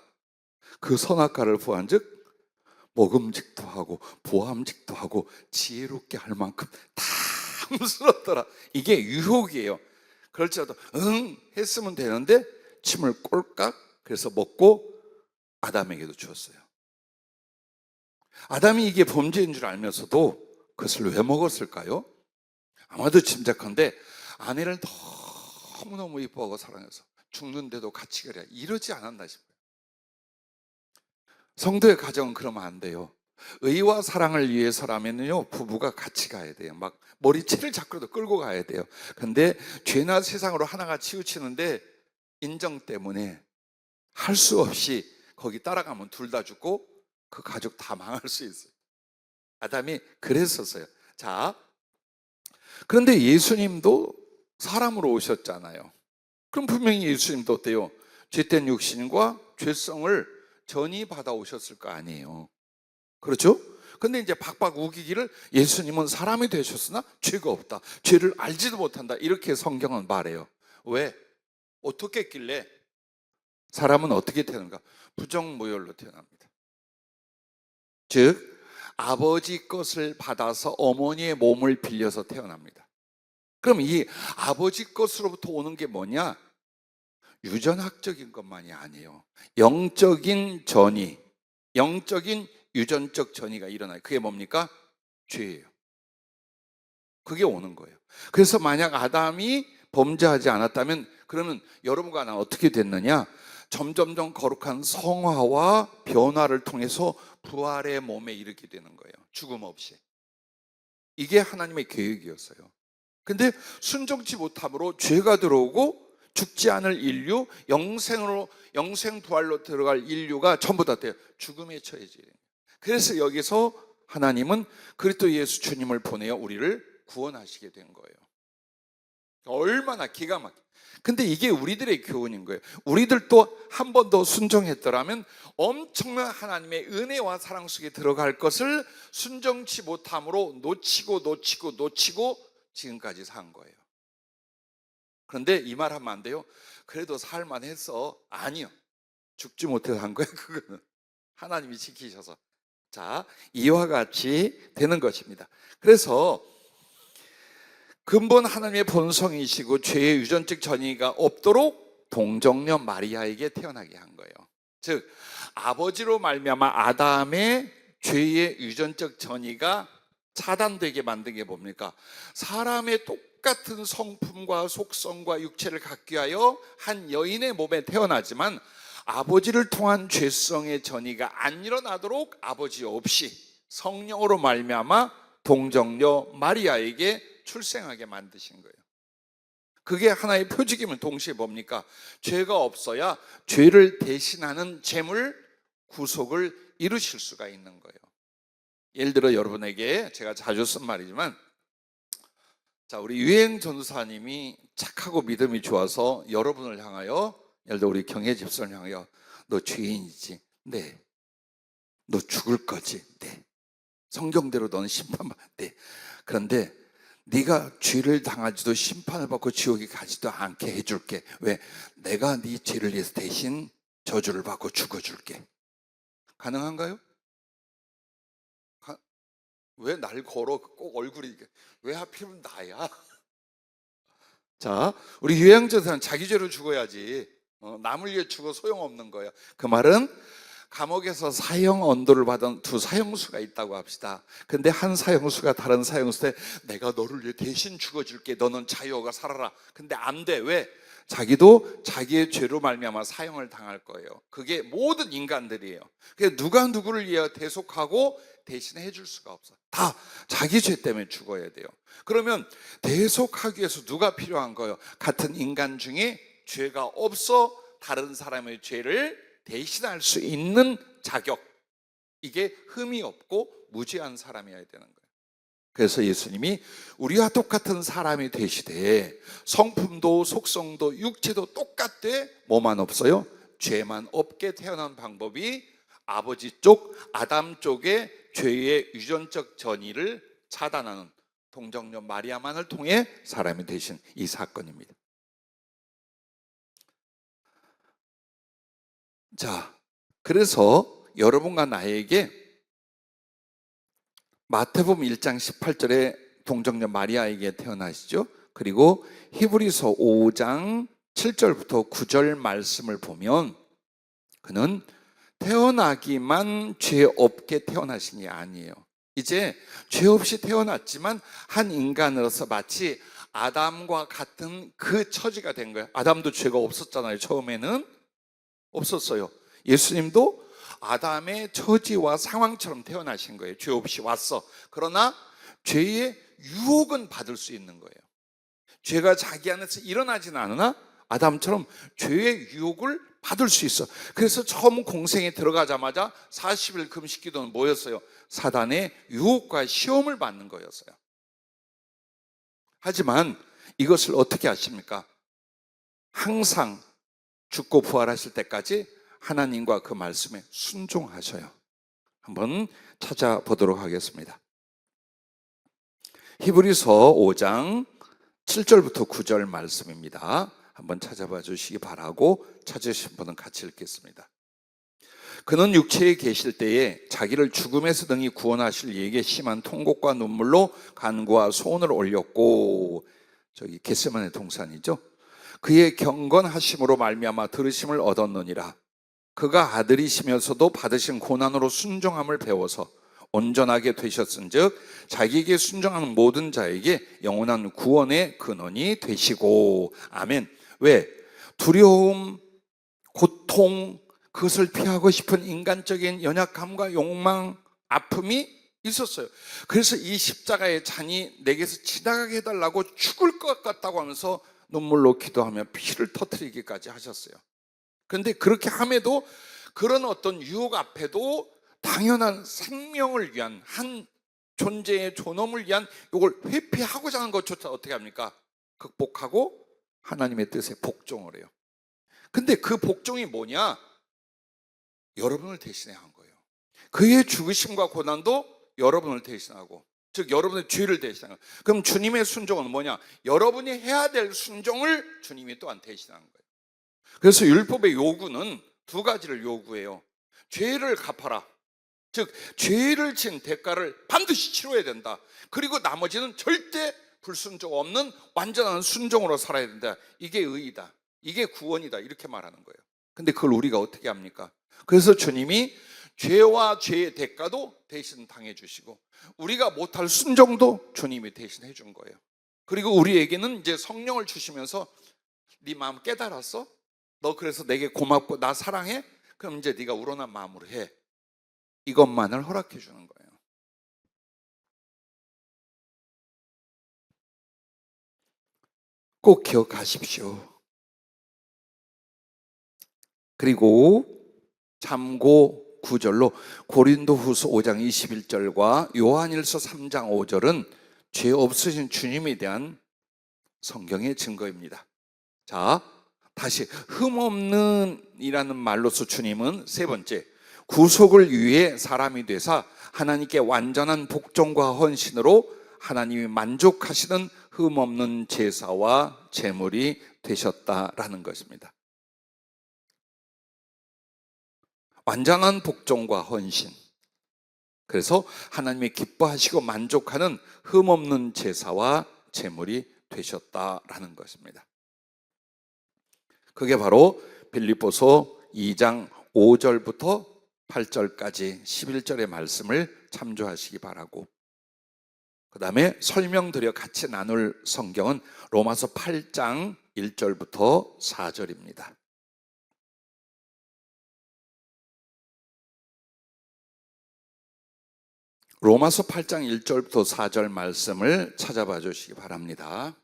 그 선악과를 보한즉 먹음직도 하고 보암직도 하고 지혜롭게 할 만큼 탐스럽더라. 이게 유혹이에요. 그럴지라도 응 했으면 되는데 침을 꼴깍 그래서 먹고 아담에게도 주었어요. 아담이 이게 범죄인 줄 알면서도 그것을 왜 먹었을까요? 아마도 짐작한데 아내를 너무너무 이뻐하고 사랑해서 죽는데도 같이 가랴 이러지 않았나 싶어요. 성도의 가정은 그러면 안 돼요. 의와 사랑을 위해서라면요 부부가 같이 가야 돼요. 막 머리채를 잡고도 끌고 가야 돼요. 근데 죄나 세상으로 하나가 치우치는데 인정 때문에 할 수 없이 거기 따라가면 둘 다 죽고 그 가족 다 망할 수 있어요. 아담이 그랬었어요. 자, 그런데 예수님도 사람으로 오셨잖아요. 그럼 분명히 예수님도 어때요? 죄된 육신과 죄성을 전이 받아 오셨을 거 아니에요. 그렇죠? 근데 이제 박박 우기기를 예수님은 사람이 되셨으나 죄가 없다, 죄를 알지도 못한다, 이렇게 성경은 말해요. 왜? 어떻게 했길래? 사람은 어떻게 태어난가? 부정모혈로 태어납니다. 즉 아버지 것을 받아서 어머니의 몸을 빌려서 태어납니다. 그럼 이 아버지 것으로부터 오는 게 뭐냐? 유전학적인 것만이 아니에요. 영적인 전이, 영적인 유전적 전이가 일어나요. 그게 뭡니까? 죄예요. 그게 오는 거예요. 그래서 만약 아담이 범죄하지 않았다면 그러면 여러분과 나는 어떻게 됐느냐? 점점점 거룩한 성화와 변화를 통해서 부활의 몸에 이르게 되는 거예요. 죽음 없이. 이게 하나님의 계획이었어요. 근데 순종치 못함으로 죄가 들어오고 죽지 않을 인류, 영생으로, 영생 부활로 들어갈 인류가 전부 다 돼요. 죽음에 처해져요. 그래서 여기서 하나님은 그리스도 예수 주님을 보내어 우리를 구원하시게 된 거예요. 얼마나 기가 막혀. 근데 이게 우리들의 교훈인 거예요. 우리들도 한 번 더 순종했더라면 엄청난 하나님의 은혜와 사랑 속에 들어갈 것을 순종치 못함으로 놓치고 지금까지 산 거예요. 그런데 이 말 하면 안 돼요. 그래도 살만했어. 아니요. 죽지 못해서 한 거예요. 그거는 하나님이 지키셔서. 자, 이와 같이 되는 것입니다. 그래서 근본 하나님의 본성이시고 죄의 유전적 전이가 없도록 동정녀 마리아에게 태어나게 한 거예요. 즉 아버지로 말미암아 아담의 죄의 유전적 전이가 차단되게 만든 게 뭡니까? 사람의 똑같은 성품과 속성과 육체를 갖기 위하여 한 여인의 몸에 태어나지만 아버지를 통한 죄성의 전이가 안 일어나도록 아버지 없이 성령으로 말미암아 동정녀 마리아에게 출생하게 만드신 거예요. 그게 하나의 표적이면 동시에 뭡니까? 죄가 없어야 죄를 대신하는 제물 구속을 이루실 수가 있는 거예요. 예를 들어 여러분에게 제가 자주 쓴 말이지만, 자, 우리 유행 전도사님이 착하고 믿음이 좋아서 여러분을 향하여, 예를 들어 우리 경혜 집사를 향하여 너 죄인이지? 네. 너 죽을 거지? 네. 성경대로 너는 심판받. 네. 그런데 네가 죄를 당하지도 심판을 받고 지옥에 가지도 않게 해줄게. 왜? 내가 네 죄를 위해서 대신 저주를 받고 죽어줄게. 가능한가요? 왜 날 걸어? 꼭 얼굴이 왜 하필이면 나야? 자, 우리 유행전사는 자기 죄로 죽어야지. 남을 위해 죽어 소용없는 거예요. 그 말은 감옥에서 사형 언도를 받은 두 사형수가 있다고 합시다. 근데 한 사형수가 다른 사형수한테 내가 너를 위해 대신 죽어줄게. 너는 자유가 살아라. 근데 안 돼. 왜? 자기도 자기의 죄로 말미암아 사형을 당할 거예요. 그게 모든 인간들이에요. 그러니까 누가 누구를 위해 대속하고 대신해 줄 수가 없어. 다 자기 죄 때문에 죽어야 돼요. 그러면 대속하기 위해서 누가 필요한 거예요? 같은 인간 중에 죄가 없어 다른 사람의 죄를 대신할 수 있는 자격, 이게 흠이 없고 무죄한 사람이어야 되는 거예요. 그래서 예수님이 우리와 똑같은 사람이 되시되 성품도 속성도 육체도 똑같되 뭐만 없어요? 죄만 없게 태어난 방법이 아버지 쪽 아담 쪽의 죄의 유전적 전이를 차단하는 동정녀 마리아만을 통해 사람이 되신 이 사건입니다. 자, 그래서 여러분과 나에게 마태복음 1장 18절에 동정녀 마리아에게 태어나시죠. 그리고 히브리서 5장 7절부터 9절 말씀을 보면 그는 태어나기만 죄 없게 태어나신 게 아니에요. 이제 죄 없이 태어났지만 한 인간으로서 마치 아담과 같은 그 처지가 된 거예요. 아담도 죄가 없었잖아요. 처음에는 없었어요. 예수님도 아담의 처지와 상황처럼 태어나신 거예요. 죄 없이 왔어. 그러나 죄의 유혹은 받을 수 있는 거예요. 죄가 자기 안에서 일어나지는 않으나 아담처럼 죄의 유혹을 받을 수 있어. 그래서 처음 공생에 들어가자마자 40일 금식 기도는 뭐였어요? 사단의 유혹과 시험을 받는 거였어요. 하지만 이것을 어떻게 하십니까? 항상 죽고 부활하실 때까지 하나님과 그 말씀에 순종하셔요. 한번 찾아보도록 하겠습니다. 히브리서 5장 7절부터 9절 말씀입니다. 한번 찾아봐 주시기 바라고 찾으신 분은 같이 읽겠습니다. 그는 육체에 계실 때에 자기를 죽음에서 등이 구원하실 이에게 심한 통곡과 눈물로 간구와 소원을 올렸고, 저기 겟세마네 동산이죠. 그의 경건하심으로 말미암아 들으심을 얻었느니라. 그가 아들이시면서도 받으신 고난으로 순종함을 배워서 온전하게 되셨은즉 자기에게 순종하는 모든 자에게 영원한 구원의 근원이 되시고. 아멘. 왜? 두려움, 고통, 그것을 피하고 싶은 인간적인 연약함과 욕망, 아픔이 있었어요. 그래서 이 십자가의 잔이 내게서 지나가게 해달라고 죽을 것 같다고 하면서 눈물로 기도하며 피를 터뜨리기까지 하셨어요. 그런데 그렇게 함에도 그런 어떤 유혹 앞에도 당연한 생명을 위한 한 존재의 존엄을 위한 이걸 회피하고자 하는 것조차 어떻게 합니까? 극복하고 하나님의 뜻에 복종을 해요. 근데 그 복종이 뭐냐? 여러분을 대신해 한 거예요. 그의 죽으심과 고난도 여러분을 대신하고, 즉 여러분의 죄를 대신하는 거예요. 그럼 주님의 순종은 뭐냐? 여러분이 해야 될 순종을 주님이 또한 대신하는 거예요. 그래서 율법의 요구는 두 가지를 요구해요. 죄를 갚아라. 즉 죄를 진 대가를 반드시 치러야 된다. 그리고 나머지는 절대 불순종 없는 완전한 순종으로 살아야 된다. 이게 의이다. 이게 구원이다. 이렇게 말하는 거예요. 근데 그걸 우리가 어떻게 합니까? 그래서 주님이 죄와 죄의 대가도 대신 당해주시고 우리가 못할 순종도 주님이 대신 해준 거예요. 그리고 우리에게는 이제 성령을 주시면서 네 마음 깨달았어? 너 그래서 내게 고맙고 나 사랑해? 그럼 이제 네가 우러난 마음으로 해. 이것만을 허락해 주는 거예요. 꼭 기억하십시오. 그리고 참고 구절로 고린도후서 5장 21절과 요한일서 3장 5절은 죄 없으신 주님에 대한 성경의 증거입니다. 자, 다시 흠없는 이라는 말로서 주님은 세 번째, 구속을 위해 사람이 되사 하나님께 완전한 복종과 헌신으로 하나님이 만족하시는 흠없는 제사와 제물이 되셨다라는 것입니다. 완전한 복종과 헌신, 그래서 하나님이 기뻐하시고 만족하는 흠없는 제사와 제물이 되셨다라는 것입니다. 그게 바로 빌립보서 2장 5절부터 8절까지 11절의 말씀을 참조하시기 바라고, 그 다음에 설명드려 같이 나눌 성경은 로마서 8장 1절부터 4절입니다. 로마서 8장 1절부터 4절 말씀을 찾아봐 주시기 바랍니다.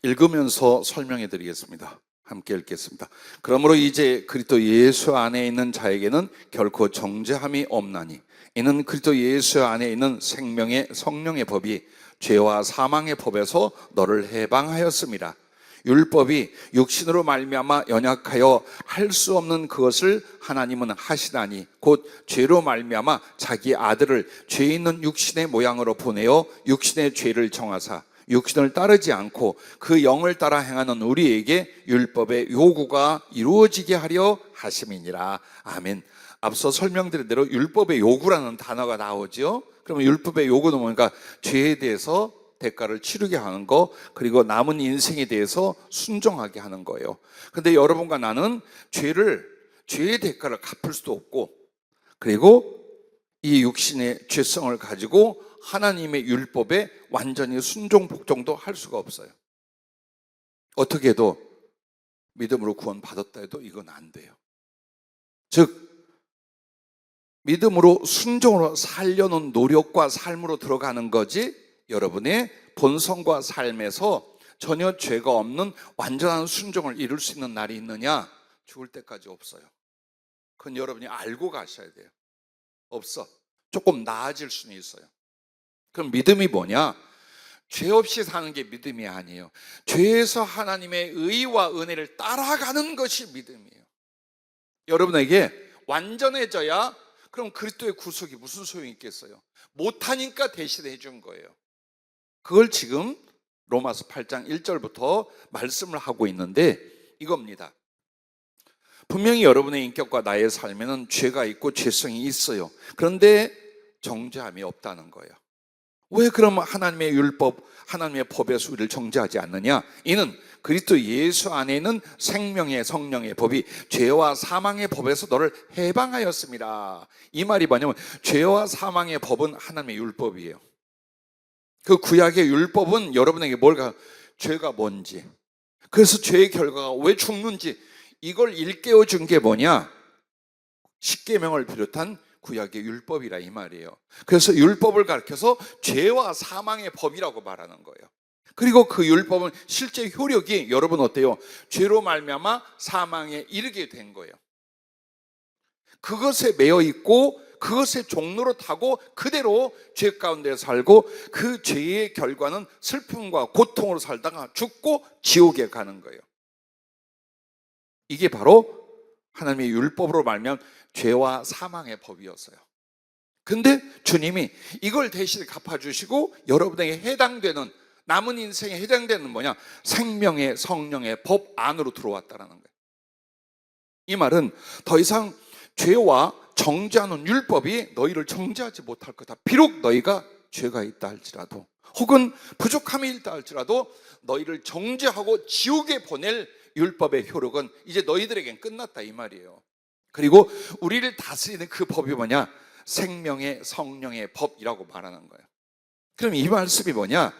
읽으면서 설명해 드리겠습니다. 함께 읽겠습니다. 그러므로 이제 그리스도 예수 안에 있는 자에게는 결코 정죄함이 없나니, 이는 그리스도 예수 안에 있는 생명의 성령의 법이 죄와 사망의 법에서 너를 해방하였습니다. 율법이 육신으로 말미암아 연약하여 할 수 없는 그것을 하나님은 하시다니, 곧 죄로 말미암아 자기 아들을 죄 있는 육신의 모양으로 보내어 육신의 죄를 정하사 육신을 따르지 않고 그 영을 따라 행하는 우리에게 율법의 요구가 이루어지게 하려 하심이니라. 아멘. 앞서 설명드린 대로 율법의 요구라는 단어가 나오죠. 그러면 율법의 요구는 뭔가 죄에 대해서 대가를 치르게 하는 거, 그리고 남은 인생에 대해서 순종하게 하는 거예요. 근데 여러분과 나는 죄의 대가를 갚을 수도 없고, 그리고 이 육신의 죄성을 가지고 하나님의 율법에 완전히 순종 복종도 할 수가 없어요. 어떻게 해도 믿음으로 구원 받았다 해도 이건 안 돼요. 즉 믿음으로 순종으로 살려는 노력과 삶으로 들어가는 거지, 여러분의 본성과 삶에서 전혀 죄가 없는 완전한 순종을 이룰 수 있는 날이 있느냐? 죽을 때까지 없어요. 그건 여러분이 알고 가셔야 돼요. 없어. 조금 나아질 수는 있어요. 그럼 믿음이 뭐냐? 죄 없이 사는 게 믿음이 아니에요. 죄에서 하나님의 의와 은혜를 따라가는 것이 믿음이에요. 여러분에게 완전해져야 그럼 그리스도의 구속이 무슨 소용이 있겠어요? 못하니까 대신해 준 거예요. 그걸 지금 로마서 8장 1절부터 말씀을 하고 있는데 이겁니다. 분명히 여러분의 인격과 나의 삶에는 죄가 있고 죄성이 있어요. 그런데 정죄함이 없다는 거예요. 왜 그러면 하나님의 율법, 하나님의 법에서 우리를 정죄하지 않느냐? 이는 그리스도 예수 안에 있는 생명의 성령의 법이 죄와 사망의 법에서 너를 해방하였습니다. 이 말이 뭐냐면 죄와 사망의 법은 하나님의 율법이에요. 그 구약의 율법은 여러분에게 죄가 뭔지, 그래서 죄의 결과가 왜 죽는지 이걸 일깨워 준 게 뭐냐? 십계명을 비롯한 구약의 율법이라 이 말이에요. 그래서 율법을 가르쳐서 죄와 사망의 법이라고 말하는 거예요. 그리고 그 율법은 실제 효력이 여러분 어때요? 죄로 말미암아 사망에 이르게 된 거예요. 그것에 매여 있고 그것의 종로로 타고 그대로 죄 가운데 살고 그 죄의 결과는 슬픔과 고통으로 살다가 죽고 지옥에 가는 거예요. 이게 바로 하나님의 율법으로 말미암아 죄와 사망의 법이었어요. 근데 주님이 이걸 대신 갚아주시고 여러분에게 해당되는, 남은 인생에 해당되는 뭐냐? 생명의 성령의 법 안으로 들어왔다는 거예요. 이 말은 더 이상 죄와 정죄하는 율법이 너희를 정죄하지 못할 거다. 비록 너희가 죄가 있다 할지라도, 혹은 부족함이 있다 할지라도 너희를 정죄하고 지옥에 보낼 율법의 효력은 이제 너희들에겐 끝났다 이 말이에요. 그리고 우리를 다스리는 그 법이 뭐냐? 생명의 성령의 법이라고 말하는 거예요. 그럼 이 말씀이 뭐냐?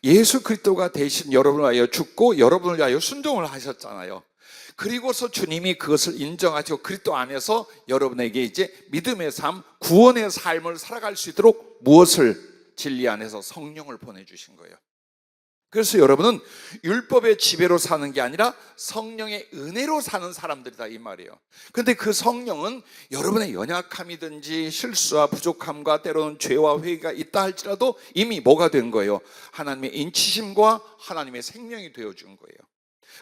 예수 그리스도가 대신 여러분을 위하여 죽고 여러분을 위하여 순종을 하셨잖아요. 그리고서 주님이 그것을 인정하시고 그리스도 안에서 여러분에게 이제 믿음의 삶, 구원의 삶을 살아갈 수 있도록 무엇을? 진리 안에서 성령을 보내주신 거예요. 그래서 여러분은 율법의 지배로 사는 게 아니라 성령의 은혜로 사는 사람들이다 이 말이에요. 근데 그 성령은 여러분의 연약함이든지 실수와 부족함과 때로는 죄와 회개가 있다 할지라도 이미 뭐가 된 거예요? 하나님의 인치심과 하나님의 생명이 되어준 거예요.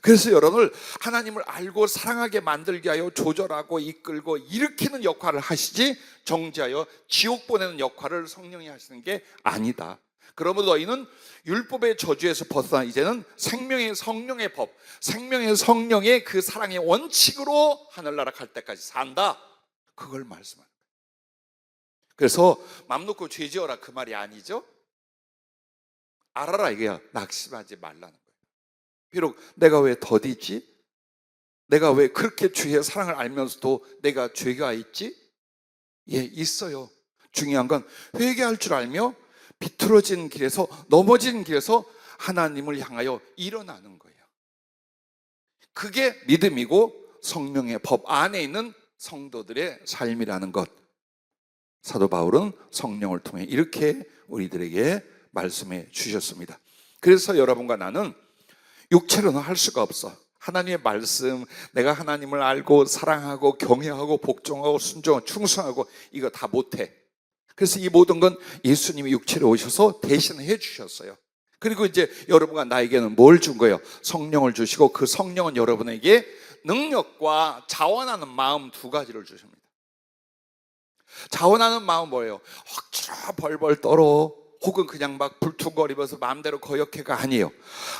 그래서 여러분을 하나님을 알고 사랑하게 만들게 하여 조절하고 이끌고 일으키는 역할을 하시지, 정죄하여 지옥 보내는 역할을 성령이 하시는 게 아니다. 그러므로 너희는 율법의 저주에서 벗어나 이제는 생명의 성령의 법, 생명의 성령의 그 사랑의 원칙으로 하늘나라 갈 때까지 산다. 그걸 말씀합니다. 그래서 맘 놓고 죄 지어라 그 말이 아니죠. 알아라 이게요. 낙심하지 말라는 거예요. 비록 내가 왜 더디지? 내가 왜 그렇게 주의 사랑을 알면서도 내가 죄가 있지? 예, 있어요. 중요한 건 회개할 줄 알며 비틀어진 길에서, 넘어진 길에서 하나님을 향하여 일어나는 거예요. 그게 믿음이고 성령의 법 안에 있는 성도들의 삶이라는 것. 사도 바울은 성령을 통해 이렇게 우리들에게 말씀해 주셨습니다. 그래서 여러분과 나는 육체로는 할 수가 없어. 하나님의 말씀, 내가 하나님을 알고 사랑하고 경외하고 복종하고 순종하고 충성하고 이거 다 못해. 그래서 이 모든 건 예수님이 육체로 오셔서 대신해 주셨어요. 그리고 이제 여러분과 나에게는 뭘 준 거예요? 성령을 주시고 그 성령은 여러분에게 능력과 자원하는 마음 두 가지를 주십니다. 자원하는 마음 뭐예요? 억지로 벌벌 떨어 혹은 그냥 막 불퉁거리면서 마음대로 거역해가 아니에요.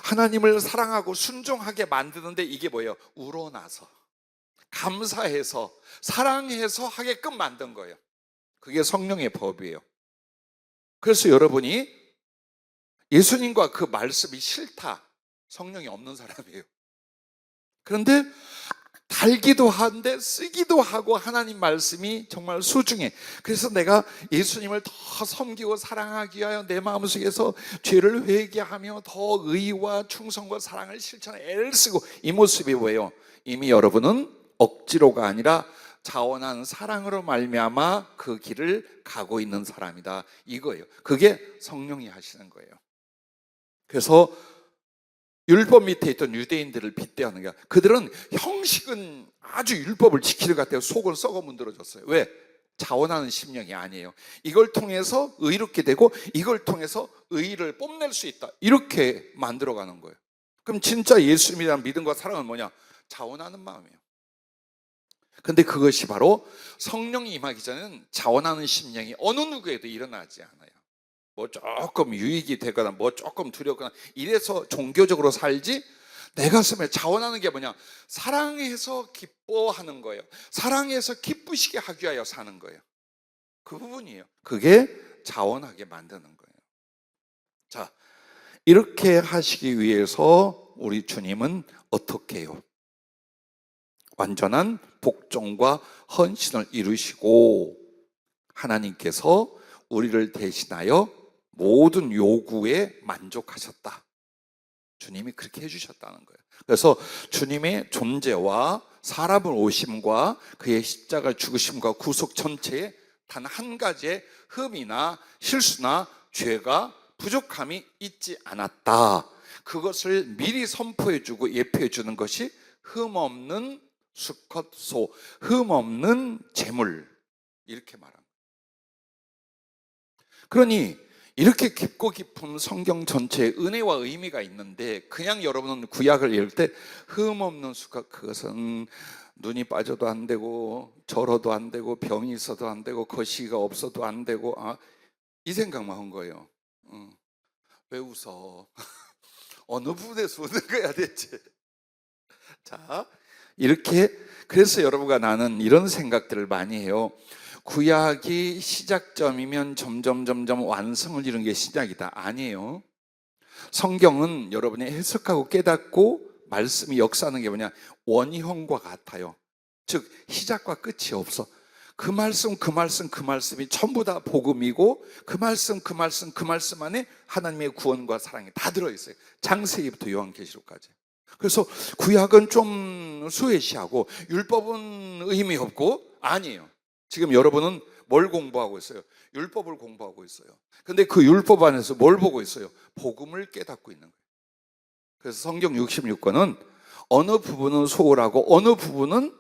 하나님을 사랑하고 순종하게 만드는데 이게 뭐예요? 우러나서 감사해서 사랑해서 하게끔 만든 거예요. 그게 성령의 법이에요. 그래서 여러분이 예수님과 그 말씀이 싫다, 성령이 없는 사람이에요. 그런데 달기도 한데 쓰기도 하고 하나님 말씀이 정말 소중해. 그래서 내가 예수님을 더 섬기고 사랑하기 위하여 내 마음속에서 죄를 회개하며 더 의와 충성과 사랑을 실천해 애를 쓰고, 이 모습이 뭐예요? 이미 여러분은 억지로가 아니라 자원한 사랑으로 말미암아 그 길을 가고 있는 사람이다, 이거예요. 그게 성령이 하시는 거예요. 그래서 율법 밑에 있던 유대인들을 빗대하는 거야. 그들은 형식은 아주 율법을 지키려 갔대요. 속은 썩어 문드러졌어요. 왜? 자원하는 심령이 아니에요. 이걸 통해서 의롭게 되고 이걸 통해서 의를 뽐낼 수 있다, 이렇게 만들어가는 거예요. 그럼 진짜 예수님이라는 믿음과 사랑은 뭐냐? 자원하는 마음이에요. 근데 그것이 바로 성령이 임하기 전에는 자원하는 심령이 어느 누구에도 일어나지 않아요. 뭐 조금 유익이 되거나 뭐 조금 두렵거나 이래서 종교적으로 살지, 내 가슴에 자원하는 게 뭐냐? 사랑해서 기뻐하는 거예요. 사랑해서 기쁘시게 하기 위하여 사는 거예요. 그 부분이에요. 그게 자원하게 만드는 거예요. 자, 이렇게 하시기 위해서 우리 주님은 어떻게 해요? 완전한 복종과 헌신을 이루시고 하나님께서 우리를 대신하여 모든 요구에 만족하셨다. 주님이 그렇게 해주셨다는 거예요. 그래서 주님의 존재와 사람을 오심과 그의 십자가 죽으심과 구속 전체에 단 한 가지의 흠이나 실수나 죄가 부족함이 있지 않았다. 그것을 미리 선포해주고 예표해주는 것이 흠없는 수컷소, 흠없는 제물, 이렇게 말합니다. 그러니 이렇게 깊고 깊은 성경 전체에 은혜와 의미가 있는데, 그냥 여러분은 구약을 읽을 때 흠없는 수컷, 그것은 눈이 빠져도 안 되고 절어도 안 되고 병이 있어도 안 되고 거시기가 없어도 안 되고, 이 생각만 한 거예요. 왜 웃어? 어느 부분에서 웃는 거야 대체? 자, 이렇게, 그래서 여러분과 나는 이런 생각들을 많이 해요. 구약이 시작점이면 점점 완성을 이루는 게 시작이다. 아니에요. 성경은 여러분이 해석하고 깨닫고 말씀이 역사하는 게 뭐냐? 원형과 같아요. 즉 시작과 끝이 없어. 그 말씀이 전부 다 복음이고, 그 말씀 안에 하나님의 구원과 사랑이 다 들어있어요. 창세기부터 요한계시록까지. 그래서 구약은 좀 수혜시하고 율법은 의미 없고, 아니에요. 지금 여러분은 뭘 공부하고 있어요? 율법을 공부하고 있어요. 근데 그 율법 안에서 뭘 보고 있어요? 복음을 깨닫고 있는 거예요. 그래서 성경 66권은 어느 부분은 소홀하고 어느 부분은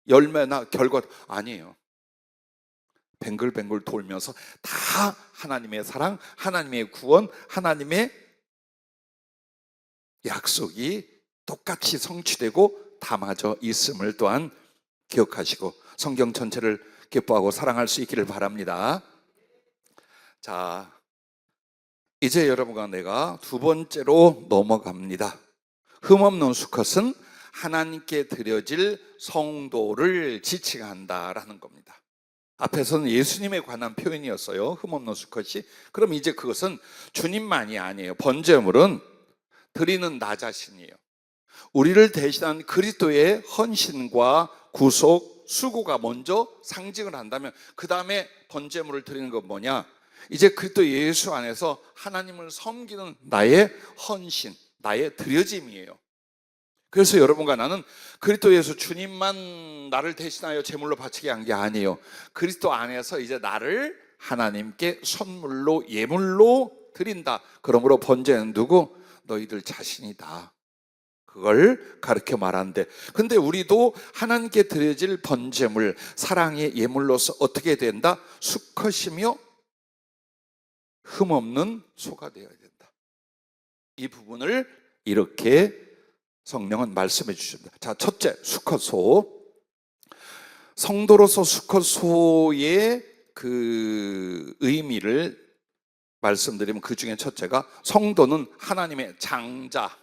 열매나 결과, 아니에요. 뱅글뱅글 돌면서 다 하나님의 사랑, 하나님의 구원, 하나님의 약속이 똑같이 성취되고 담아져 있음을 또한 기억하시고 성경 전체를 기뻐하고 사랑할 수 있기를 바랍니다. 자, 이제 여러분과 내가 두 번째로 넘어갑니다. 흠없는 수컷은 하나님께 드려질 성도를 지칭한다라는 겁니다. 앞에서는 예수님에 관한 표현이었어요. 흠없는 수컷이. 그럼 이제 그것은 주님만이 아니에요. 번제물은 드리는 나 자신이에요. 우리를 대신한 그리스도의 헌신과 구속, 수고가 먼저 상징을 한다면 그 다음에 번제물을 드리는 건 뭐냐? 이제 그리스도 예수 안에서 하나님을 섬기는 나의 헌신, 나의 드려짐이에요. 그래서 여러분과 나는 그리스도 예수 주님만 나를 대신하여 제물로 바치게 한 게 아니에요. 그리스도 안에서 이제 나를 하나님께 선물로 예물로 드린다. 그러므로 번제는 누구? 너희들 자신이다. 그걸 가르쳐 말하는데, 근데 우리도 하나님께 드려질 번제물, 사랑의 예물로서 어떻게 된다? 수컷이며 흠없는 소가 되어야 된다. 이 부분을 이렇게 성령은 말씀해 주십니다. 자, 첫째, 수컷소. 성도로서 수컷소의 그 의미를 말씀드리면 그 중에 첫째가 성도는 하나님의 장자,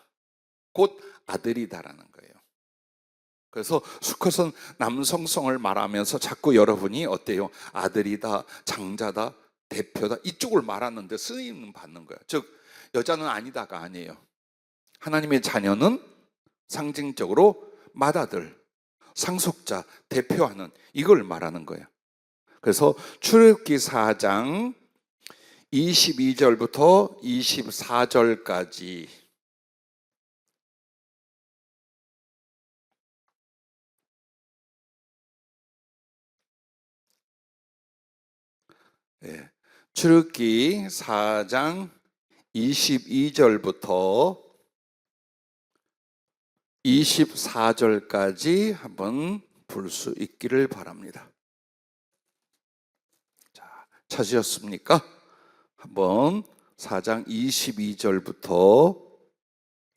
곧 아들이다라는 거예요. 그래서 수컷은 남성성을 말하면서 자꾸 여러분이 어때요? 아들이다, 장자다, 대표다 이쪽을 말하는데 쓰임은 받는 거예요. 즉 여자는 아니다가 아니에요. 하나님의 자녀는 상징적으로 맏아들, 상속자, 대표하는 이걸 말하는 거예요. 그래서 출애굽기 4장 22절부터 24절까지 출애굽기 4장 22절부터 24절까지 한번 볼 수 있기를 바랍니다. 자, 찾으셨습니까? 한번 4장 22절부터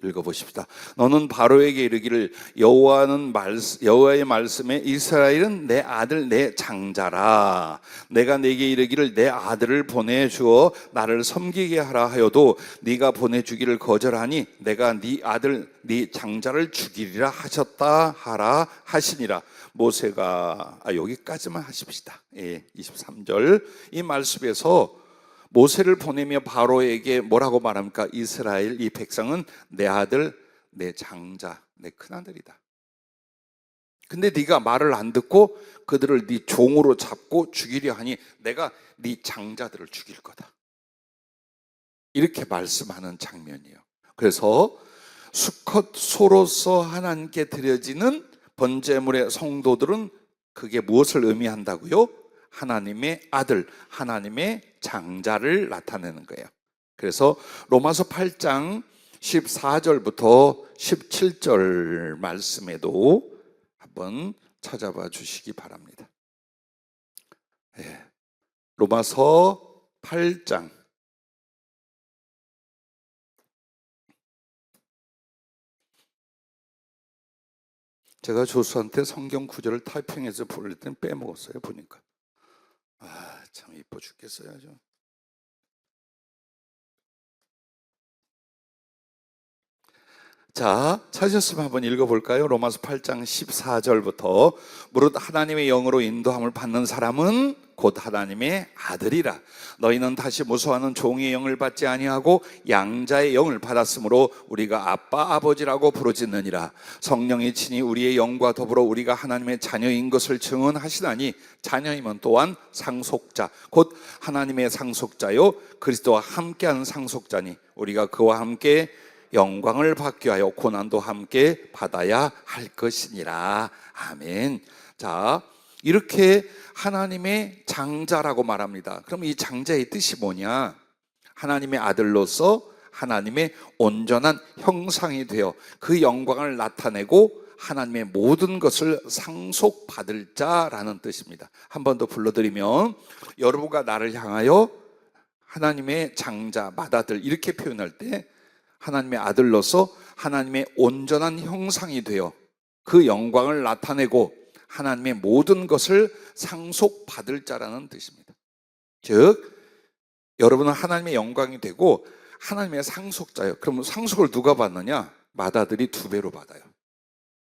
읽어보십시다. 너는 바로에게 이르기를 여호와의 말씀에 이스라엘은 내 아들 내 장자라. 내가 네게 이르기를 내 아들을 보내주어 나를 섬기게 하라 하여도 네가 보내주기를 거절하니 내가 네 아들 네 장자를 죽이리라 하셨다 하라 하시니라. 모세가 여기까지만 하십시다. 23절 이 말씀에서 모세를 보내며 바로에게 뭐라고 말합니까? 이스라엘 이 백성은 내 아들, 내 장자, 내 큰아들이다. 근데 네가 말을 안 듣고 그들을 네 종으로 잡고 죽이려 하니 내가 네 장자들을 죽일 거다. 이렇게 말씀하는 장면이에요. 그래서 수컷소로서 하나님께 드려지는 번제물의 성도들은 그게 무엇을 의미한다고요? 하나님의 아들, 하나님의 장자를 나타내는 거예요. 그래서 로마서 8장 14절부터 17절 말씀에도 한번 찾아봐 주시기 바랍니다. 로마서 8장 제가 조수한테 성경 구절을 타이핑해서 보낼 땐 빼먹었어요. 보니까 참 이뻐 죽겠어요. 아주. 자, 찾으셨으면 한번 읽어볼까요? 로마서 8장 14절부터 무릇 하나님의 영으로 인도함을 받는 사람은 곧 하나님의 아들이라. 너희는 다시 무서워하는 종의 영을 받지 아니하고 양자의 영을 받았으므로 우리가 아빠 아버지라고 부르짖느니라. 성령이 친히 우리의 영과 더불어 우리가 하나님의 자녀인 것을 증언하시나니 자녀이면 또한 상속자 곧 하나님의 상속자요 그리스도와 함께하는 상속자니 우리가 그와 함께 영광을 받게 하여 고난도 함께 받아야 할 것이니라. 아멘. 자, 이렇게 하나님의 장자라고 말합니다. 그럼 이 장자의 뜻이 뭐냐? 하나님의 아들로서 하나님의 온전한 형상이 되어 그 영광을 나타내고 하나님의 모든 것을 상속받을 자라는 뜻입니다. 한 번 더 불러드리면 여러분과 나를 향하여 하나님의 장자, 맏아들 이렇게 표현할 때 하나님의 아들로서 하나님의 온전한 형상이 되어 그 영광을 나타내고 하나님의 모든 것을 상속받을 자라는 뜻입니다. 즉 여러분은 하나님의 영광이 되고 하나님의 상속자예요. 그러면 상속을 누가 받느냐? 맏아들이 2배로 받아요.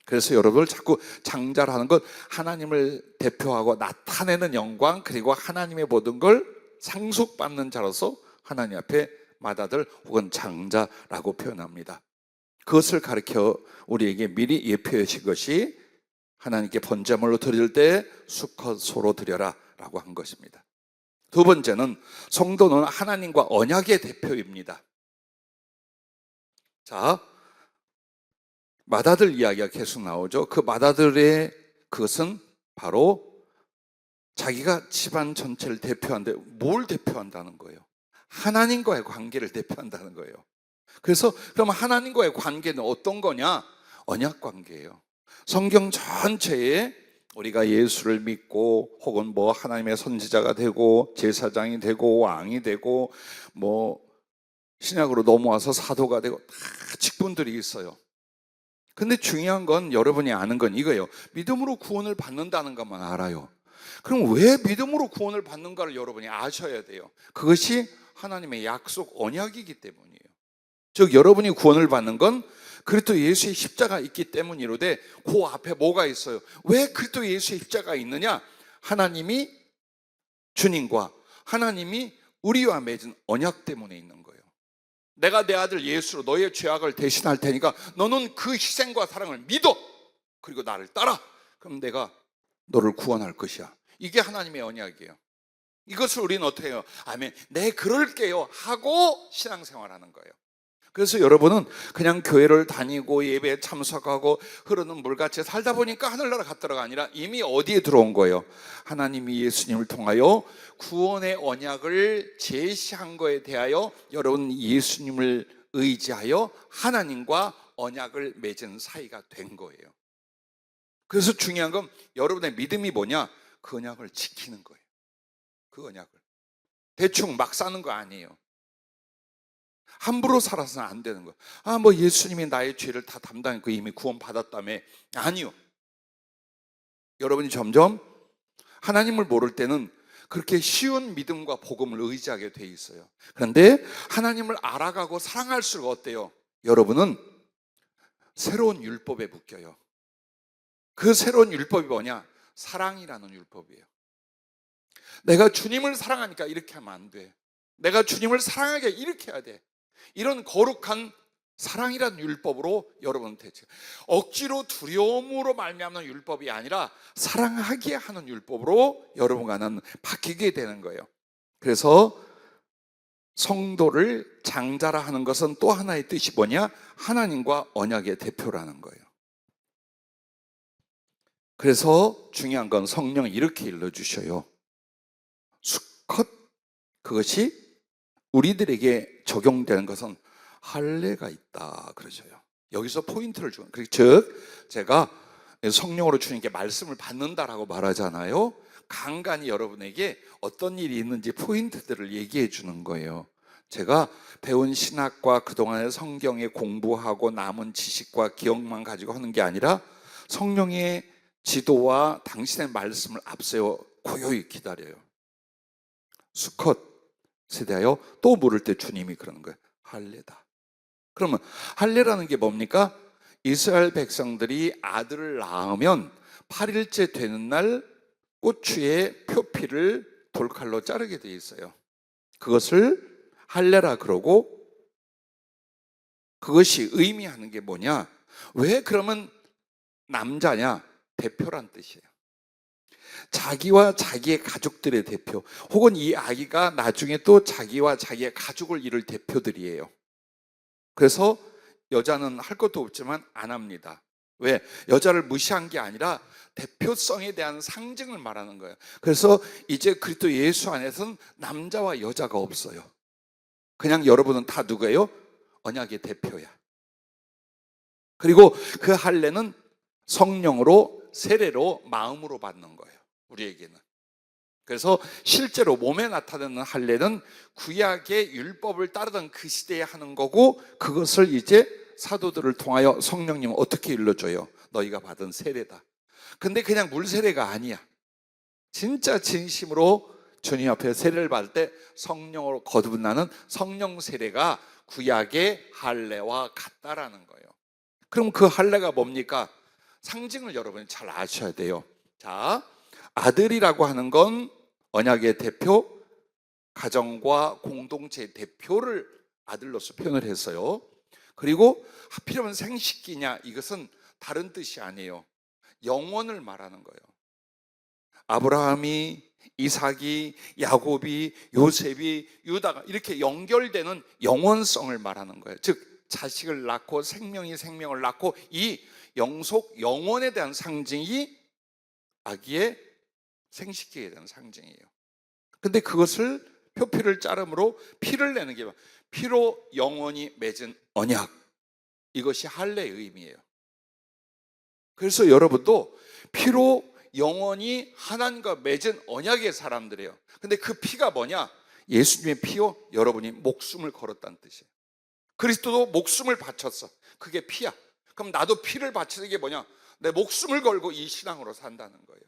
그래서 여러분을 자꾸 장자를 하는 것, 하나님을 대표하고 나타내는 영광, 그리고 하나님의 모든 걸 상속받는 자로서 하나님 앞에 맏아들 혹은 장자라고 표현합니다. 그것을 가르쳐 우리에게 미리 예표해 주신 것이 하나님께 번제물로 드릴 때 수컷소로 드려라 라고 한 것입니다. 두 번째는 성도는 하나님과 언약의 대표입니다. 자, 맏아들 이야기가 계속 나오죠. 그 맏아들의 그것은 바로 자기가 집안 전체를 대표하는데 뭘 대표한다는 거예요? 하나님과의 관계를 대표한다는 거예요. 그래서 그럼 하나님과의 관계는 어떤 거냐? 언약 관계예요. 성경 전체에 우리가 예수를 믿고 혹은 뭐 하나님의 선지자가 되고 제사장이 되고 왕이 되고 뭐 신약으로 넘어와서 사도가 되고 다 직분들이 있어요. 근데 중요한 건 여러분이 아는 건 이거예요. 믿음으로 구원을 받는다는 것만 알아요. 그럼 왜 믿음으로 구원을 받는가를 여러분이 아셔야 돼요. 그것이 하나님의 약속 언약이기 때문이에요. 즉 여러분이 구원을 받는 건 그리스도 예수의 십자가 있기 때문이로되 그 앞에 뭐가 있어요? 왜 그리스도 예수의 십자가 있느냐? 하나님이 주님과 하나님이 우리와 맺은 언약 때문에 있는 거예요. 내가 내 아들 예수로 너의 죄악을 대신할 테니까 너는 그 희생과 사랑을 믿어. 그리고 나를 따라. 그럼 내가 너를 구원할 것이야. 이게 하나님의 언약이에요. 이것을 우리는 어떻게 해요? 아멘. 네, 그럴게요 하고 신앙생활하는 거예요. 그래서 여러분은 그냥 교회를 다니고 예배에 참석하고 흐르는 물같이 살다 보니까 하늘나라 갔다가 아니라 이미 어디에 들어온 거예요? 하나님이 예수님을 통하여 구원의 언약을 제시한 거에 대하여 여러분 예수님을 의지하여 하나님과 언약을 맺은 사이가 된 거예요. 그래서 중요한 건 여러분의 믿음이 뭐냐? 그 언약을 지키는 거예요. 그 언약을 대충 막 사는 거 아니에요. 함부로 살아서는 안 되는 거예요. 뭐 예수님이 나의 죄를 다 담당했고 이미 구원 받았다며. 아니요. 여러분이 점점 하나님을 모를 때는 그렇게 쉬운 믿음과 복음을 의지하게 돼 있어요. 그런데 하나님을 알아가고 사랑할수록 어때요? 여러분은 새로운 율법에 묶여요. 그 새로운 율법이 뭐냐? 사랑이라는 율법이에요. 내가 주님을 사랑하니까 이렇게 하면 안 돼. 내가 주님을 사랑하게 이렇게 해야 돼. 이런 거룩한 사랑이라는 율법으로 여러분은 대체 억지로 두려움으로 말미암는 율법이 아니라 사랑하게 하는 율법으로 여러분과는 바뀌게 되는 거예요. 그래서 성도를 장자라 하는 것은 또 하나의 뜻이 뭐냐? 하나님과 언약의 대표라는 거예요. 그래서 중요한 건 성령이 이렇게 일러주셔요. 수컷, 그것이 우리들에게 적용되는 것은 할례가 있다 그러셔요. 여기서 포인트를 주는, 즉 제가 성령으로 주님께 말씀을 받는다라고 말하잖아요. 간간히 여러분에게 어떤 일이 있는지 포인트들을 얘기해 주는 거예요. 제가 배운 신학과 그동안의 성경에 공부하고 남은 지식과 기억만 가지고 하는 게 아니라 성령의 지도와 당신의 말씀을 앞세워 고요히 기다려요. 수컷에 대하여 또 물을 때 주님이 그러는 거예요. 할례다. 그러면 할례라는 게 뭡니까? 이스라엘 백성들이 아들을 낳으면 8일째 되는 날 꼬추의 표피를 돌칼로 자르게 돼 있어요. 그것을 할례라 그러고, 그것이 의미하는 게 뭐냐? 왜 그러면 남자냐? 대표란 뜻이에요. 자기와 자기의 가족들의 대표, 혹은 이 아기가 나중에 또 자기와 자기의 가족을 이룰 대표들이에요. 그래서 여자는 할 것도 없지만 안 합니다. 왜? 여자를 무시한 게 아니라 대표성에 대한 상징을 말하는 거예요. 그래서 이제 그리스도 예수 안에서는 남자와 여자가 없어요. 그냥 여러분은 다 누구예요? 언약의 대표야. 그리고 그 할례는 성령으로, 세례로, 마음으로 받는 거예요. 우리에게는. 그래서 실제로 몸에 나타나는 할례는 구약의 율법을 따르던 그 시대에 하는 거고, 그것을 이제 사도들을 통하여 성령님은 어떻게 일러줘요? 너희가 받은 세례다. 근데 그냥 물 세례가 아니야. 진짜 진심으로 주님 앞에 세례를 받을 때 성령으로 거듭나는 성령 세례가 구약의 할례와 같다라는 거예요. 그럼 그 할례가 뭡니까? 상징을 여러분이 잘 아셔야 돼요. 자, 아들이라고 하는 건 언약의 대표, 가정과 공동체의 대표를 아들로서 표현을 했어요. 그리고 하필이면 생식기냐, 이것은 다른 뜻이 아니에요. 영원을 말하는 거예요. 아브라함이, 이삭이, 야곱이, 요셉이, 유다가 이렇게 연결되는 영원성을 말하는 거예요. 즉 자식을 낳고 생명이 생명을 낳고 이 영속 영원에 대한 상징이 아기의 생식기에 대한 상징이에요. 근데 그것을 표피를 자름으로 피를 내는 게 피로 영원히 맺은 언약, 이것이 할례의 의미예요. 그래서 여러분도 피로 영원히 하나님과 맺은 언약의 사람들이에요. 근데 그 피가 뭐냐? 예수님의 피요, 여러분이 목숨을 걸었다는 뜻이에요. 그리스도도 목숨을 바쳤어. 그게 피야. 그럼 나도 피를 바치는 게 뭐냐? 내 목숨을 걸고 이 신앙으로 산다는 거예요.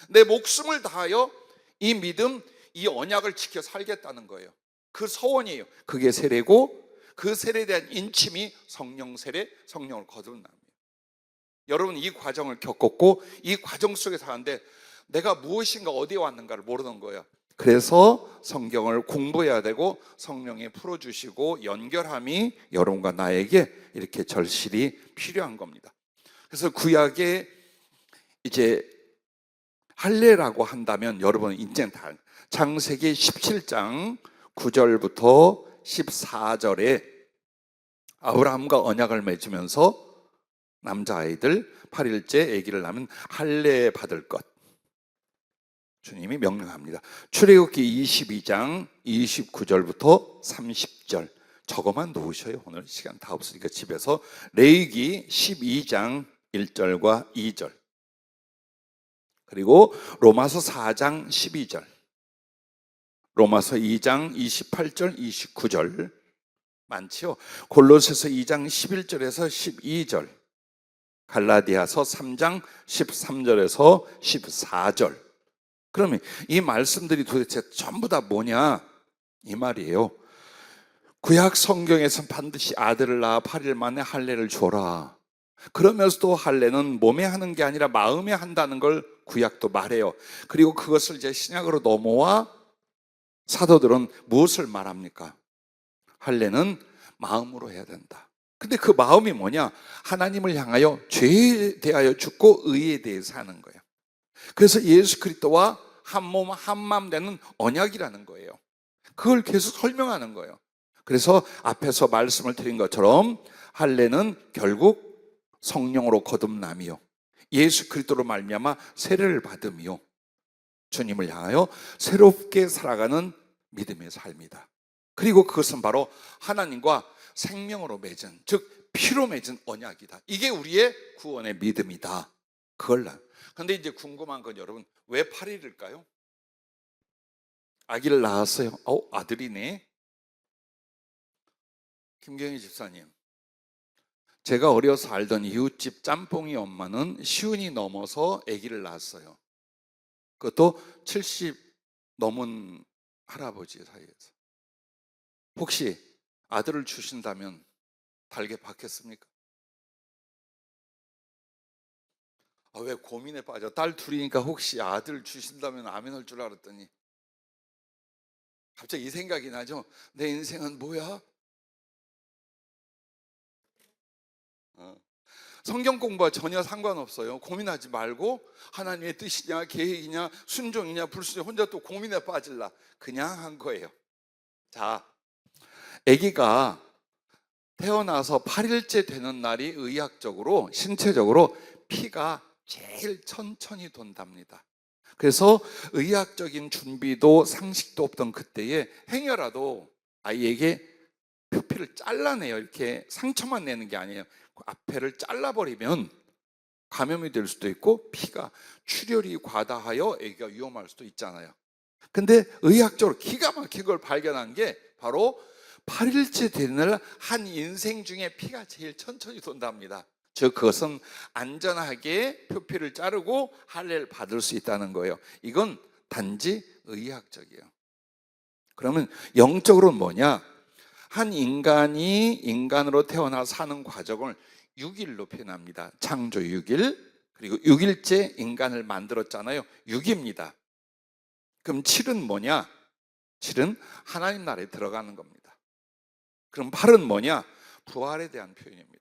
내 목숨을 다하여 이 믿음, 이 언약을 지켜 살겠다는 거예요. 그 서원이에요. 그게 세례고, 그 세례에 대한 인침이 성령 세례, 성령을 거듭남이에요. 여러분 이 과정을 겪었고 이 과정 속에 사는데 내가 무엇인가 어디에 왔는가를 모르는 거예요. 그래서 성경을 공부해야 되고 성령이 풀어주시고 연결함이 여러분과 나에게 이렇게 절실히 필요한 겁니다. 그래서 구약에 이제 할례라고 한다면 여러분 인생 다 창세기 17장 9절부터 14절에 아브라함과 언약을 맺으면서 남자아이들 8일째 아기를 낳으면 할례 받을 것 주님이 명령합니다. 출애굽기 22장 29절부터 30절 저거만 놓으셔요. 오늘 시간 다 없으니까 집에서. 레위기 12장 1절과 2절, 그리고 로마서 4장 12절, 로마서 2장 28절 29절 많지요. 골로새서 2장 11절에서 12절, 갈라디아서 3장 13절에서 14절. 그러면 이 말씀들이 도대체 전부 다 뭐냐? 이 말이에요. 구약 성경에서는 반드시 아들을 낳아 8일 만에 할례를 줘라. 그러면서도 할례는 몸에 하는 게 아니라 마음에 한다는 걸 구약도 말해요. 그리고 그것을 이제 신약으로 넘어와 사도들은 무엇을 말합니까? 할례는 마음으로 해야 된다. 근데 그 마음이 뭐냐? 하나님을 향하여 죄에 대하여 죽고 의에 대해 사는 거예요. 그래서 예수 그리스도와 한 몸 한마음 되는 언약이라는 거예요. 그걸 계속 설명하는 거예요. 그래서 앞에서 말씀을 드린 것처럼 할례는 결국 성령으로 거듭남이요, 예수 그리스도로 말미암아 세례를 받음이요, 주님을 향하여 새롭게 살아가는 믿음의 삶이다. 그리고 그것은 바로 하나님과 생명으로 맺은, 즉 피로 맺은 언약이다. 이게 우리의 구원의 믿음이다. 그런데 이제 궁금한 건 여러분, 왜 8일일까요? 아기를 낳았어요. 아들이네. 김경희 집사님, 제가 어려서 알던 이웃집 짬뽕이 엄마는 시운이 넘어서 아기를 낳았어요. 그것도 70 넘은 할아버지 사이에서. 혹시 아들을 주신다면 달게 받겠습니까? 왜 고민에 빠져? 딸 둘이니까 혹시 아들 주신다면 아멘 할 줄 알았더니 갑자기 이 생각이 나죠. 내 인생은 뭐야? 성경 공부와 전혀 상관없어요. 고민하지 말고 하나님의 뜻이냐 계획이냐 순종이냐 불순종 혼자 또 고민에 빠질라 그냥 한 거예요. 자, 아기가 태어나서 8일째 되는 날이 의학적으로 신체적으로 피가 제일 천천히 돈답니다. 그래서 의학적인 준비도 상식도 없던 그때에 행여라도 아이에게 표피를 잘라내요. 이렇게 상처만 내는 게 아니에요. 그 앞에를 잘라버리면 감염이 될 수도 있고 피가 출혈이 과다하여 아기가 위험할 수도 있잖아요. 근데 의학적으로 기가 막힌 걸 발견한 게 바로 8일째 되는 날 한 인생 중에 피가 제일 천천히 돈답니다. 즉 그것은 안전하게 표피를 자르고 할례를 받을 수 있다는 거예요. 이건 단지 의학적이에요. 그러면 영적으로는 뭐냐? 한 인간이 인간으로 태어나 사는 과정을 6일로 표현합니다. 창조 6일, 그리고 6일째 인간을 만들었잖아요. 6입니다. 그럼 7은 뭐냐? 7은 하나님 나라에 들어가는 겁니다. 그럼 8은 뭐냐? 부활에 대한 표현입니다.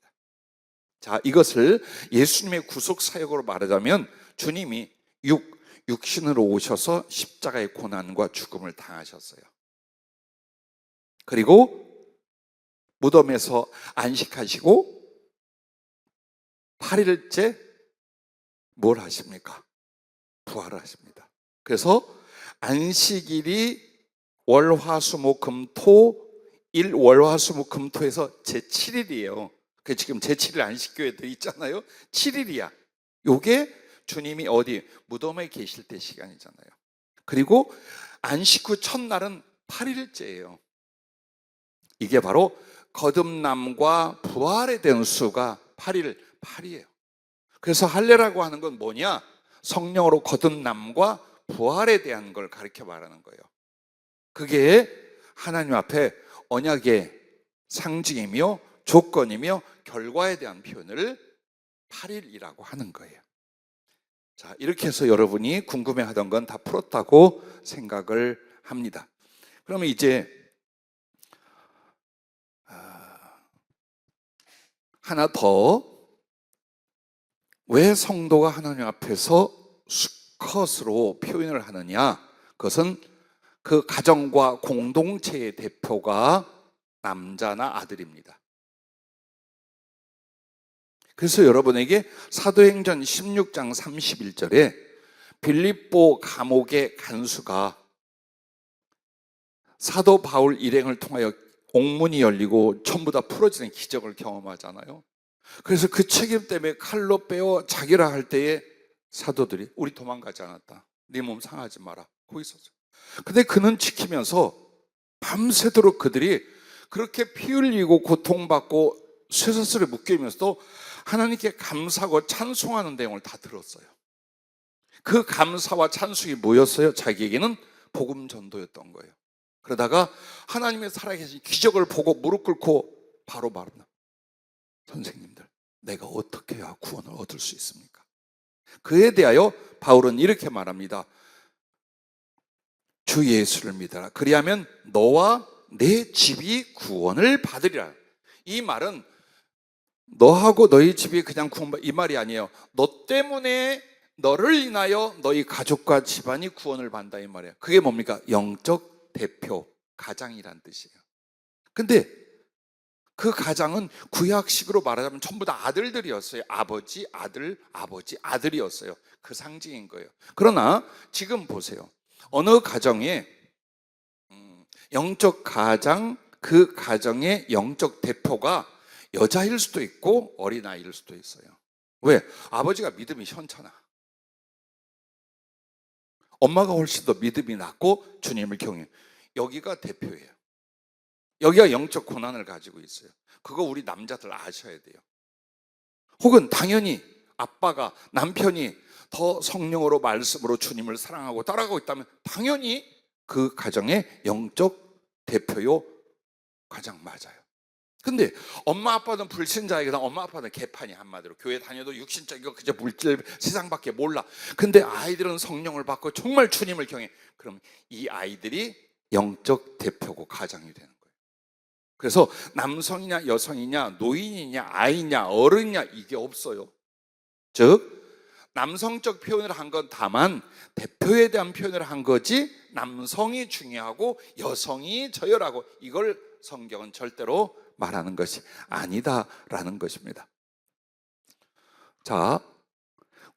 자, 이것을 예수님의 구속 사역으로 말하자면 주님이 육신으로 오셔서 십자가의 고난과 죽음을 당하셨어요. 그리고 무덤에서 안식하시고 8일째 뭘 하십니까? 부활을 하십니다. 그래서 안식일이 월화수목금토에서 제7일이에요. 그 지금 제7일 안식교회들 있잖아요. 7일이야. 요게 주님이 어디 무덤에 계실 때 시간이잖아요. 그리고 안식 후 첫날은 8일째예요. 이게 바로 거듭남과 부활에 대한 수가 8이에요. 그래서 할례라고 하는 건 뭐냐? 성령으로 거듭남과 부활에 대한 걸 가르쳐 말하는 거예요. 그게 하나님 앞에 언약의 상징이며 조건이며 결과에 대한 표현을 8일이라고 하는 거예요. 자, 이렇게 해서 여러분이 궁금해하던 건 다 풀었다고 생각을 합니다. 그러면 이제 하나 더, 왜 성도가 하나님 앞에서 수컷으로 표현을 하느냐? 그것은 그 가정과 공동체의 대표가 남자나 아들입니다. 그래서 여러분에게 사도행전 16장 31절에 빌립보 감옥의 간수가 사도 바울 일행을 통하여 옥문이 열리고 전부 다 풀어지는 기적을 경험하잖아요. 그래서 그 책임 때문에 칼로 빼어 자기라 할 때에 사도들이 우리 도망가지 않았다. 네 몸 상하지 마라. 거기 있었죠. 근데 그는 지키면서 밤새도록 그들이 그렇게 피 흘리고 고통받고 쇠사슬에 묶여있면서도 하나님께 감사하고 찬송하는 내용을 다 들었어요. 그 감사와 찬송이 뭐였어요? 자기에게는 복음 전도였던 거예요. 그러다가 하나님의 살아계신 기적을 보고 무릎 꿇고 바로 말합니다. 선생님들, 내가 어떻게 해야 구원을 얻을 수 있습니까? 그에 대하여 바울은 이렇게 말합니다. 주 예수를 믿어라. 그리하면 너와 내 집이 구원을 받으리라. 이 말은 너하고 너희 집이 그냥 구원받, 이 말이 아니에요. 너 때문에 너를 인하여 너희 가족과 집안이 구원을 받는다, 이 말이에요. 그게 뭡니까? 영적 대표, 가장이란 뜻이에요. 근데 그 가장은 구약식으로 말하자면 전부 다 아들들이었어요. 아버지, 아들, 아버지, 아들이었어요. 그 상징인 거예요. 그러나 지금 보세요. 어느 가정에 영적 가장, 그 가정의 영적 대표가 여자일 수도 있고 어린아이일 수도 있어요. 왜? 아버지가 믿음이 현찮아. 엄마가 훨씬 더 믿음이 낮고 주님을 경외해요. 여기가 대표예요. 여기가 영적 고난을 가지고 있어요. 그거 우리 남자들 아셔야 돼요. 혹은 당연히 아빠가, 남편이 더 성령으로 말씀으로 주님을 사랑하고 따라가고 있다면 당연히 그 가정의 영적 대표요 가장 맞아요. 근데 엄마 아빠는 불신자이거나 엄마 아빠는 개판이, 한마디로 교회 다녀도 육신적이고 그저 물질 세상밖에 몰라. 근데 아이들은 성령을 받고 정말 주님을 경외해. 그럼 이 아이들이 영적 대표고 가장이 되는 거예요. 그래서 남성이냐 여성이냐 노인이냐 아이냐 어른이냐 이게 없어요. 즉 남성적 표현을 한 건 다만 대표에 대한 표현을 한 거지 남성이 중요하고 여성이 저열하고 이걸 성경은 절대로 말하는 것이 아니다라는 것입니다. 자,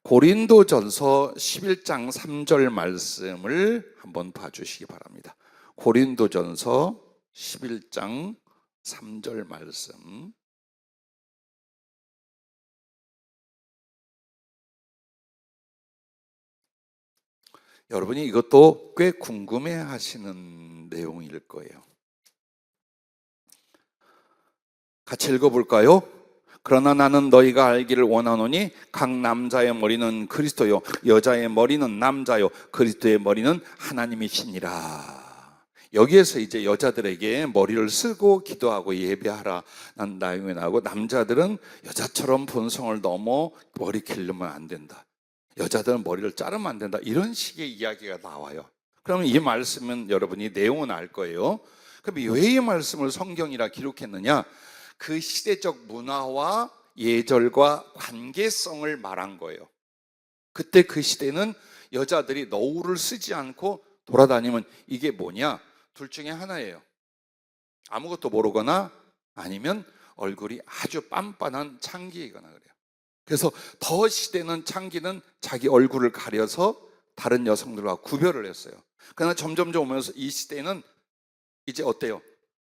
고린도전서 11장 3절 말씀을 한번 봐주시기 바랍니다. 고린도전서 11장 3절 말씀. 여러분이 이것도 꽤 궁금해 하시는 내용일 거예요. 같이 읽어볼까요? 그러나 나는 너희가 알기를 원하노니 각 남자의 머리는 그리스도요 여자의 머리는 남자요 그리스도의 머리는 하나님이시니라. 여기에서 이제 여자들에게 머리를 쓰고 기도하고 예배하라 난 나용에 나오고, 남자들은 여자처럼 본성을 넘어 머리 기르면 안 된다, 여자들은 머리를 자르면 안 된다, 이런 식의 이야기가 나와요. 그러면 이 말씀은 여러분이 내용은 알 거예요. 그럼 왜 이 말씀을 성경이라 기록했느냐? 그 시대적 문화와 예절과 관계성을 말한 거예요. 그때 그 시대는 여자들이 너울을 쓰지 않고 돌아다니면 이게 뭐냐? 둘 중에 하나예요. 아무것도 모르거나 아니면 얼굴이 아주 빤빤한 창기이거나 그래요. 그래서 더 시대는 창기는 자기 얼굴을 가려서 다른 여성들과 구별을 했어요. 그러나 점점 오면서 이 시대는 이제 어때요?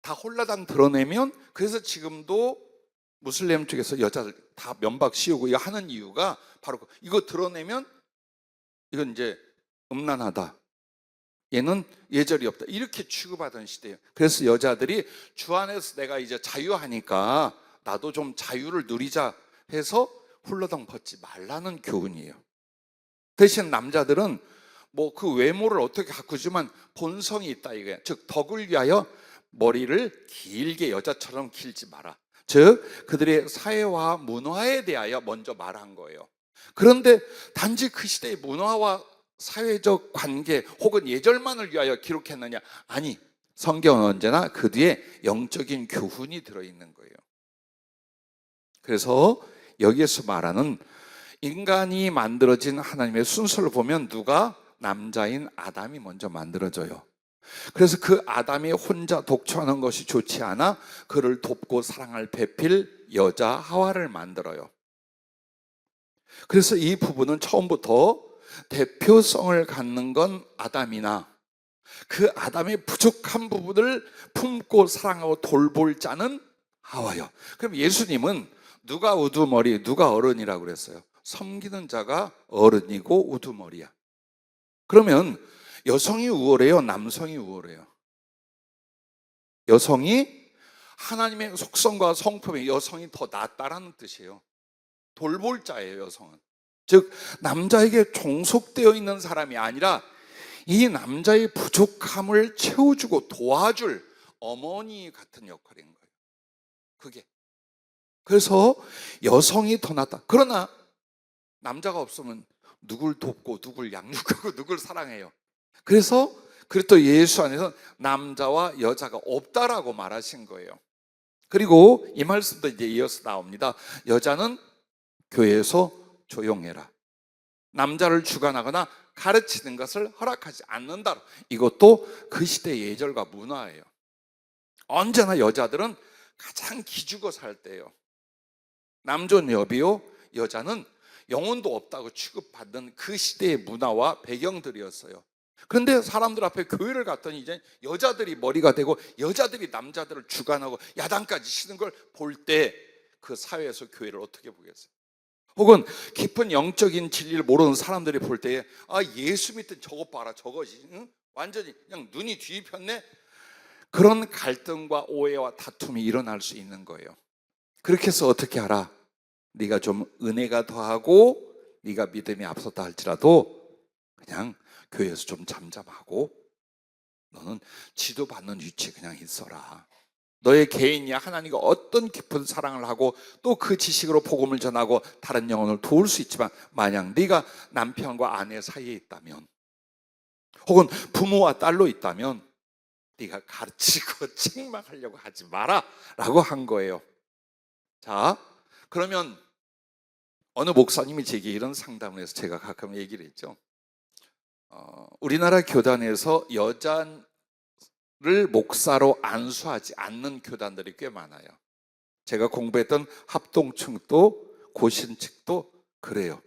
다 홀라당 드러내면, 그래서 지금도 무슬림 쪽에서 여자들 다 면박 씌우고 이거 하는 이유가 바로 이거 드러내면 이건 이제 음란하다, 얘는 예절이 없다, 이렇게 취급하던 시대예요. 그래서 여자들이 주 안에서 내가 이제 자유하니까 나도 좀 자유를 누리자 해서 홀라당 벗지 말라는 교훈이에요. 대신 남자들은 뭐 그 외모를 어떻게 가꾸지만 본성이 있다 이거예요. 즉 덕을 위하여 머리를 길게 여자처럼 길지 마라. 즉 그들의 사회와 문화에 대하여 먼저 말한 거예요. 그런데 단지 그 시대의 문화와 사회적 관계 혹은 예절만을 위하여 기록했느냐? 아니, 성경은 언제나 그 뒤에 영적인 교훈이 들어있는 거예요. 그래서 여기에서 말하는 인간이 만들어진 하나님의 순서를 보면 누가? 남자인 아담이 먼저 만들어져요. 그래서 그 아담이 혼자 독초하는 것이 좋지 않아 그를 돕고 사랑할 배필 여자 하와를 만들어요. 그래서 이 부분은 처음부터 대표성을 갖는 건 아담이나 그 아담의 부족한 부분을 품고 사랑하고 돌볼 자는 하와요. 그럼 예수님은 누가 우두머리, 누가 어른이라고 그랬어요? 섬기는 자가 어른이고 우두머리야. 그러면 여성이 우월해요, 남성이 우월해요? 여성이 하나님의 속성과 성품에 여성이 더 낫다라는 뜻이에요. 돌볼 자예요, 여성은. 즉 남자에게 종속되어 있는 사람이 아니라 이 남자의 부족함을 채워주고 도와줄 어머니 같은 역할인 거예요. 그게. 그래서 여성이 더 낫다. 그러나 남자가 없으면 누굴 돕고 누굴 양육하고 누굴 사랑해요? 그래서 그리스도 예수 안에서 남자와 여자가 없다라고 말하신 거예요. 그리고 이 말씀도 이제 이어서 나옵니다. 여자는 교회에서 조용해라. 남자를 주관하거나 가르치는 것을 허락하지 않는다. 이것도 그 시대의 예절과 문화예요. 언제나 여자들은 가장 기죽어 살 때예요. 남존 여비요, 여자는 영혼도 없다고 취급받는 그 시대의 문화와 배경들이었어요. 그런데 사람들 앞에 교회를 갔더니 이제 여자들이 머리가 되고 여자들이 남자들을 주관하고 야단까지 치는 걸 볼 때 그 사회에서 교회를 어떻게 보겠어요? 혹은 깊은 영적인 진리를 모르는 사람들이 볼 때 예수 믿던 저것 봐라, 저거지, 응? 완전히 그냥 눈이 뒤집혔네. 그런 갈등과 오해와 다툼이 일어날 수 있는 거예요. 그렇게 해서 어떻게 하라? 네가 좀 은혜가 더하고 네가 믿음이 앞섰다 할지라도 그냥 교회에서 좀 잠잠하고 너는 지도받는 위치에 그냥 있어라. 너의 개인이야 하나님과 어떤 깊은 사랑을 하고 또 그 지식으로 복음을 전하고 다른 영혼을 도울 수 있지만 만약 네가 남편과 아내 사이에 있다면 혹은 부모와 딸로 있다면 네가 가르치고 책망하려고 하지 마라 라고 한 거예요. 자, 그러면 어느 목사님이 제게 이런 상담을 해서 제가 가끔 얘기를 했죠. 우리나라 교단에서 여자를 목사로 안수하지 않는 교단들이 꽤 많아요. 제가 공부했던 합동층도 고신측도 그래요.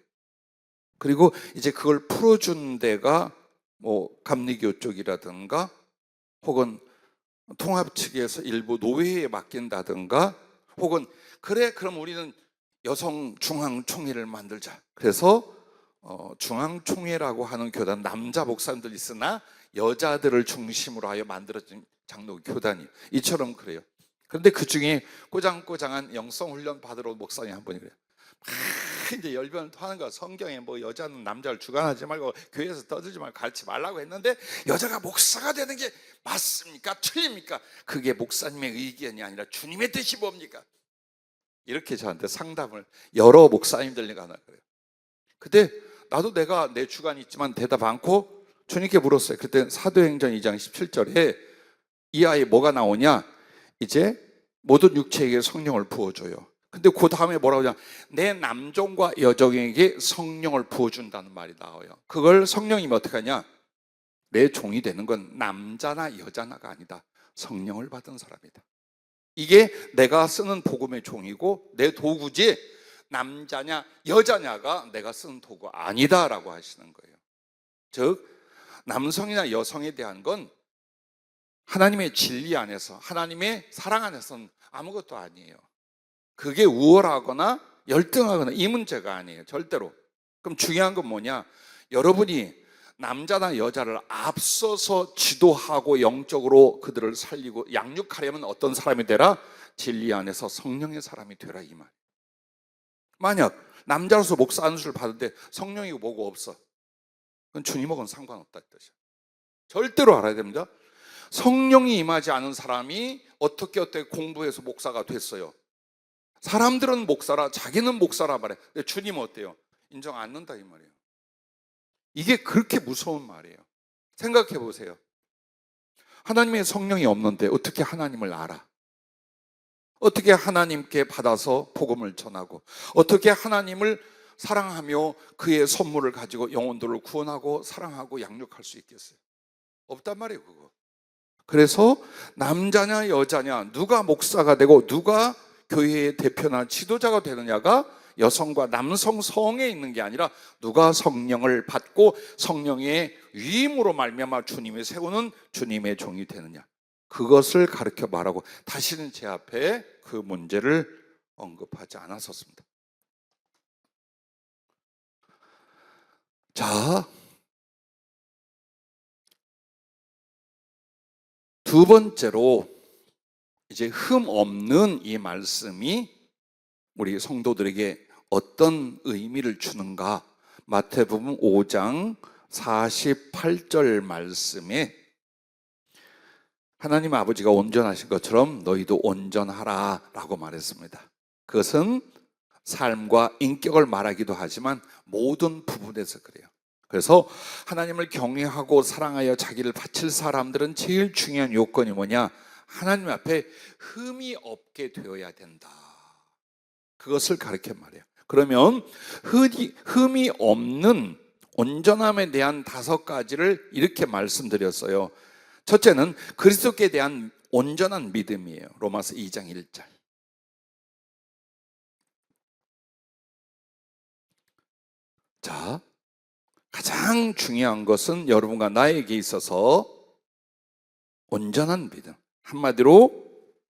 그리고 이제 그걸 풀어준 데가 뭐 감리교 쪽이라든가 혹은 통합 측에서 일부 노회에 맡긴다든가 혹은 그래 그럼 우리는 여성 중앙총회를 만들자. 그래서 중앙총회라고 하는 교단 남자 목사님들 있으나 여자들을 중심으로 하여 만들어진 장로 교단이 이처럼 그래요. 그런데 그 중에 꼬장꼬장한 영성훈련 받으러 온 목사님 한 분이 그래요. 이제 열변을 토하는 거야. 성경에 뭐 여자는 남자를 주관하지 말고 교회에서 떠들지 말고 가르치지 말라고 했는데 여자가 목사가 되는 게 맞습니까? 틀립니까? 그게 목사님의 의견이 아니라 주님의 뜻이 뭡니까? 이렇게 저한테 상담을 여러 목사님들이 하나 그래요. 그때 나도 내가 내 주관이 있지만 대답 않고 주님께 물었어요. 그때 사도행전 2장 17절에 이 아이 뭐가 나오냐? 이제 모든 육체에게 성령을 부어줘요. 근데 그 다음에 뭐라고 하냐, 내 남종과 여종에게 성령을 부어준다는 말이 나와요. 그걸 성령님이 어떻게 하냐, 내 종이 되는 건 남자나 여자나가 아니다, 성령을 받은 사람이다. 이게 내가 쓰는 복음의 종이고 내 도구지 남자냐 여자냐가 내가 쓰는 도구 아니다라고 하시는 거예요. 즉 남성이나 여성에 대한 건 하나님의 진리 안에서, 하나님의 사랑 안에서는 아무것도 아니에요. 그게 우월하거나 열등하거나 이 문제가 아니에요, 절대로. 그럼 중요한 건 뭐냐, 여러분이 남자나 여자를 앞서서 지도하고 영적으로 그들을 살리고 양육하려면 어떤 사람이 되라? 진리 안에서 성령의 사람이 되라, 이 말. 만약 남자로서 목사 안수를 받는데 성령이고 뭐고 없어, 그건 주님하고는 상관없다 이 뜻이야. 절대로 알아야 됩니다. 성령이 임하지 않은 사람이 어떻게 공부해서 목사가 됐어요? 사람들은 목사라, 자기는 목사라 말해. 근데 주님은 어때요? 인정 안 넣는다 이 말이에요. 이게 그렇게 무서운 말이에요. 생각해 보세요. 하나님의 성령이 없는데 어떻게 하나님을 알아? 어떻게 하나님께 받아서 복음을 전하고, 어떻게 하나님을 사랑하며 그의 선물을 가지고 영혼들을 구원하고 사랑하고 양육할 수 있겠어요? 없단 말이에요, 그거. 그래서 남자냐 여자냐, 누가 목사가 되고 누가 교회의 대표나 지도자가 되느냐가 여성과 남성 성에 있는 게 아니라 누가 성령을 받고 성령의 위임으로 말미암아 주님이 세우는 주님의 종이 되느냐, 그것을 가르쳐 말하고 다시는 제 앞에 그 문제를 언급하지 않았었습니다. 자, 두 번째로 이제 흠 없는 이 말씀이 우리 성도들에게 어떤 의미를 주는가, 마태복음 5장 48절 말씀에 하나님 아버지가 온전하신 것처럼 너희도 온전하라 라고 말했습니다. 그것은 삶과 인격을 말하기도 하지만 모든 부분에서 그래요. 그래서 하나님을 경외하고 사랑하여 자기를 바칠 사람들은 제일 중요한 요건이 뭐냐, 하나님 앞에 흠이 없게 되어야 된다, 그것을 가르쳐 말해요. 그러면 흠이 없는 온전함에 대한 5가지를 이렇게 말씀드렸어요. 첫째는 그리스도께 대한 온전한 믿음이에요. 로마서 2장 1절. 자, 가장 중요한 것은 여러분과 나에게 있어서 온전한 믿음, 한마디로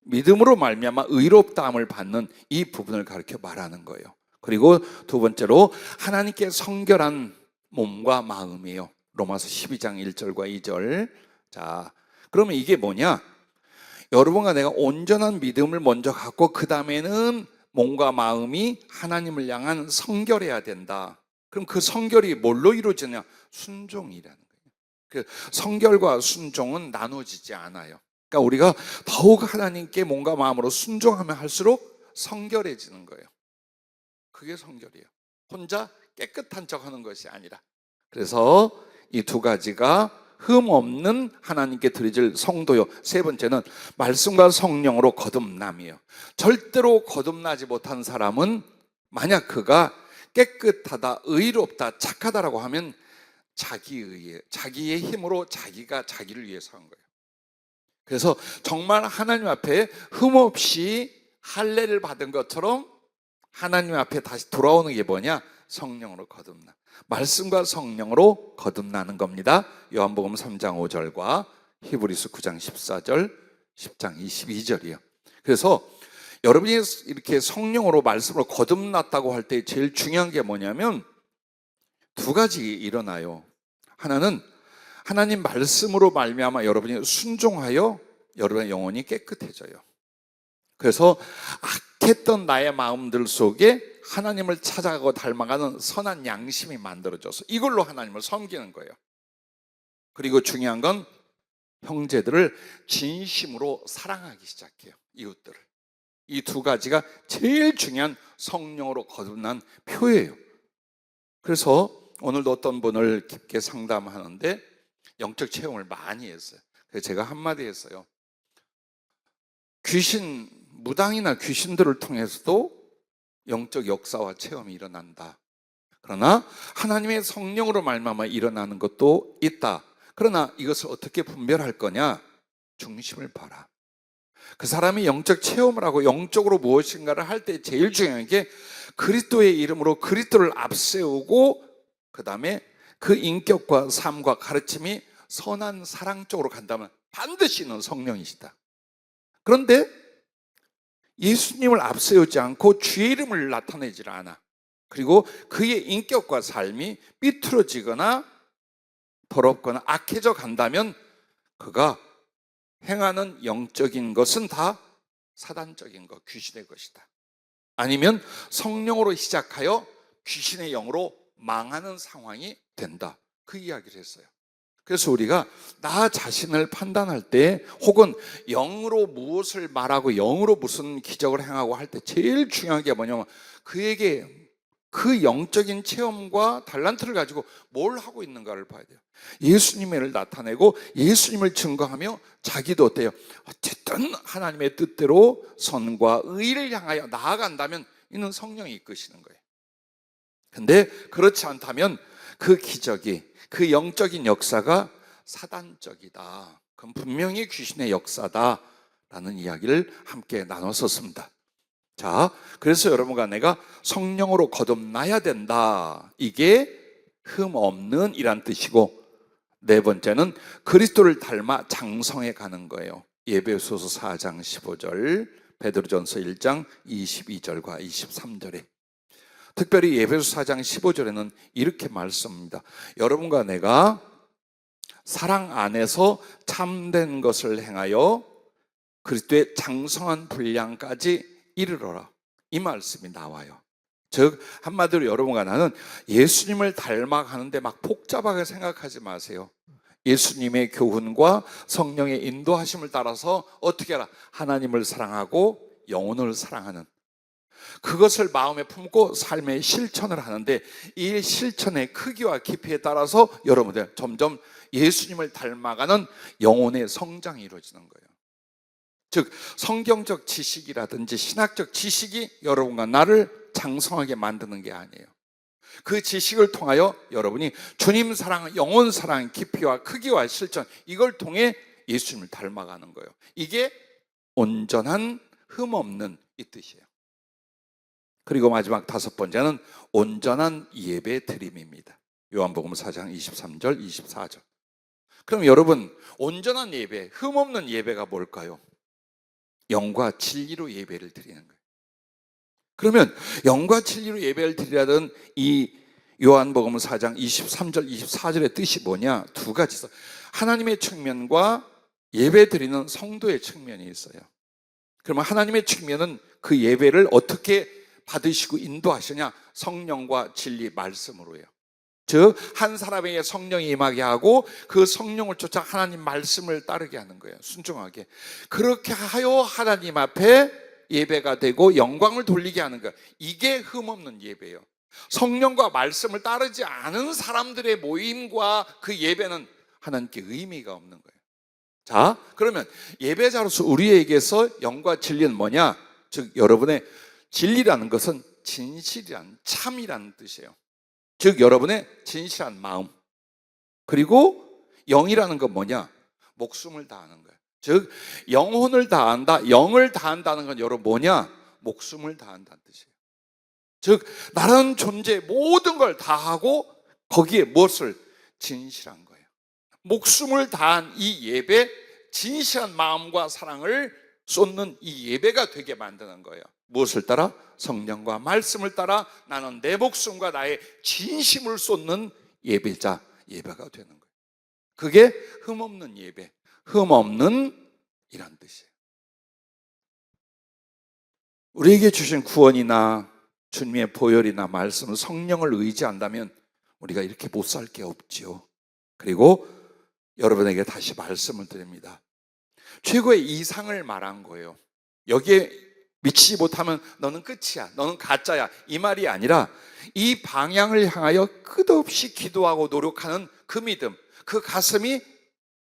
믿음으로 말미암아 의롭다함을 받는 이 부분을 가르쳐 말하는 거예요. 그리고 두 번째로 하나님께 성결한 몸과 마음이에요. 로마서 12장 1절과 2절. 자, 그러면 이게 뭐냐, 여러분과 내가 온전한 믿음을 먼저 갖고 그 다음에는 몸과 마음이 하나님을 향한 성결해야 된다. 그럼 그 성결이 뭘로 이루어지냐, 순종이라는 거예요. 그 성결과 순종은 나눠지지 않아요. 그러니까 우리가 더욱 하나님께 몸과 마음으로 순종하면 할수록 성결해지는 거예요. 그게 성결이에요. 혼자 깨끗한 척하는 것이 아니라. 그래서 이 2가지가 흠 없는 하나님께 드려질 성도요. 세 번째는 말씀과 성령으로 거듭남이에요. 절대로 거듭나지 못한 사람은 만약 그가 깨끗하다, 의롭다, 착하다라고 하면 자기의 힘으로 자기가 자기를 위해서 한 거예요. 그래서 정말 하나님 앞에 흠없이 할례를 받은 것처럼 하나님 앞에 다시 돌아오는 게 뭐냐, 성령으로 거듭나, 말씀과 성령으로 거듭나는 겁니다. 요한복음 3장 5절과 히브리서 9장 14절, 10장 22절이에요. 그래서 여러분이 이렇게 성령으로 말씀으로 거듭났다고 할 때 제일 중요한 게 뭐냐면 2가지 일어나요. 하나는 하나님 말씀으로 말미암아 여러분이 순종하여 여러분의 영혼이 깨끗해져요. 그래서 악했던 나의 마음들 속에 하나님을 찾아가고 닮아가는 선한 양심이 만들어져서 이걸로 하나님을 섬기는 거예요. 그리고 중요한 건 형제들을 진심으로 사랑하기 시작해요. 이웃들을. 이 2가지가 제일 중요한 성령으로 거듭난 표예요. 그래서 오늘도 어떤 분을 깊게 상담하는데 영적 체험을 많이 했어요. 그래서 제가 한마디 했어요. 귀신 무당이나 귀신들을 통해서도 영적 역사와 체험이 일어난다. 그러나 하나님의 성령으로 말미암아 일어나는 것도 있다. 그러나 이것을 어떻게 분별할 거냐? 중심을 봐라. 그 사람이 영적 체험을 하고 영적으로 무엇인가를 할 때 제일 중요한 게 그리스도의 이름으로 그리스도를 앞세우고 그 다음에 그 인격과 삶과 가르침이 선한 사랑 쪽으로 간다면 반드시 는 성령이시다. 그런데 예수님을 앞세우지 않고 주의 이름을 나타내질 않아. 그리고 그의 인격과 삶이 삐뚤어지거나 더럽거나 악해져 간다면 그가 행하는 영적인 것은 다 사단적인 것, 귀신의 것이다. 아니면 성령으로 시작하여 귀신의 영으로 망하는 상황이 된다. 그 이야기를 했어요. 그래서 우리가 나 자신을 판단할 때 혹은 영으로 무엇을 말하고 영으로 무슨 기적을 행하고 할 때 제일 중요한 게 뭐냐면 그에게 그 영적인 체험과 달란트를 가지고 뭘 하고 있는가를 봐야 돼요. 예수님을 나타내고 예수님을 증거하며 자기도 어때요? 어쨌든 하나님의 뜻대로 선과 의를 향하여 나아간다면 이는 성령이 이끄시는 거예요. 근데 그렇지 않다면 그 기적이, 그 영적인 역사가 사단적이다. 그건 분명히 귀신의 역사다라는 이야기를 함께 나눴었습니다. 자, 그래서 여러분과 내가 성령으로 거듭나야 된다. 이게 흠 없는 이란 뜻이고, 네 번째는 그리스도를 닮아 장성해 가는 거예요. 에베소서 4장 15절, 베드로전서 1장 22절과 23절에 특별히 에베소 4장 15절에는 이렇게 말씀합니다. 여러분과 내가 사랑 안에서 참된 것을 행하여 그리스도의 장성한 분량까지 이르러라. 이 말씀이 나와요. 즉 한마디로 여러분과 나는 예수님을 닮아가는데 막 복잡하게 생각하지 마세요. 예수님의 교훈과 성령의 인도하심을 따라서 어떻게 하라? 하나님을 사랑하고 영혼을 사랑하는 그것을 마음에 품고 삶의 실천을 하는데 이 실천의 크기와 깊이에 따라서 여러분들 점점 예수님을 닮아가는 영혼의 성장이 이루어지는 거예요. 즉 성경적 지식이라든지 신학적 지식이 여러분과 나를 장성하게 만드는 게 아니에요. 그 지식을 통하여 여러분이 주님 사랑, 영혼 사랑, 깊이와 크기와 실천 이걸 통해 예수님을 닮아가는 거예요. 이게 온전한 흠없는 이 뜻이에요. 그리고 마지막 다섯 번째는 온전한 예배 드림입니다. 요한복음 4장 23절, 24절. 그럼 여러분 온전한 예배, 흠없는 예배가 뭘까요? 영과 진리로 예배를 드리는 거예요. 그러면 영과 진리로 예배를 드리라던 이 요한복음 4장 23절, 24절의 뜻이 뭐냐? 두 가지 있어요. 하나님의 측면과 예배 드리는 성도의 측면이 있어요. 그러면 하나님의 측면은 그 예배를 어떻게 받으시고 인도하시냐? 성령과 진리 말씀으로요. 즉 한 사람에게 성령이 임하게 하고 그 성령을 쫓아 하나님 말씀을 따르게 하는 거예요. 순종하게. 그렇게 하여 하나님 앞에 예배가 되고 영광을 돌리게 하는 거예요. 이게 흠없는 예배예요. 성령과 말씀을 따르지 않은 사람들의 모임과 그 예배는 하나님께 의미가 없는 거예요. 자, 그러면 예배자로서 우리에게서 영과 진리는 뭐냐? 즉 여러분의 진리라는 것은 진실이란, 참이라는 뜻이에요. 즉 여러분의 진실한 마음. 그리고 영이라는 건 뭐냐? 목숨을 다하는 거예요. 즉 영혼을 다한다, 영을 다한다는 건 여러분 뭐냐? 목숨을 다한다는 뜻이에요. 즉 나라는 존재 모든 걸 다하고 거기에 무엇을? 진실한 거예요. 목숨을 다한 이 예배, 진실한 마음과 사랑을 쏟는 이 예배가 되게 만드는 거예요. 무엇을 따라? 성령과 말씀을 따라 나는 내 목숨과 나의 진심을 쏟는 예배자, 예배가 되는 거예요. 그게 흠없는 예배, 흠없는 이란 뜻이에요. 우리에게 주신 구원이나 주님의 보혈이나 말씀, 성령을 의지한다면 우리가 이렇게 못 살 게 없죠. 그리고 여러분에게 다시 말씀을 드립니다. 최고의 이상을 말한 거예요. 여기에 미치지 못하면 너는 끝이야, 너는 가짜야, 이 말이 아니라 이 방향을 향하여 끝없이 기도하고 노력하는 그 믿음, 그 가슴이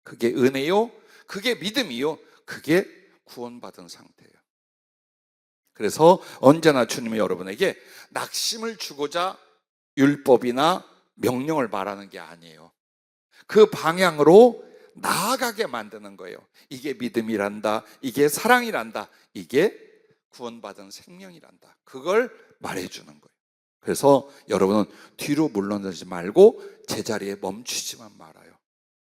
그게 은혜요, 그게 믿음이요, 그게 구원받은 상태예요. 그래서 언제나 주님이 여러분에게 낙심을 주고자 율법이나 명령을 말하는 게 아니에요. 그 방향으로 나아가게 만드는 거예요. 이게 믿음이란다, 이게 사랑이란다, 이게 구원받은 생명이란다, 그걸 말해주는 거예요. 그래서 여러분은 뒤로 물러나지 말고 제자리에 멈추지만 말아요.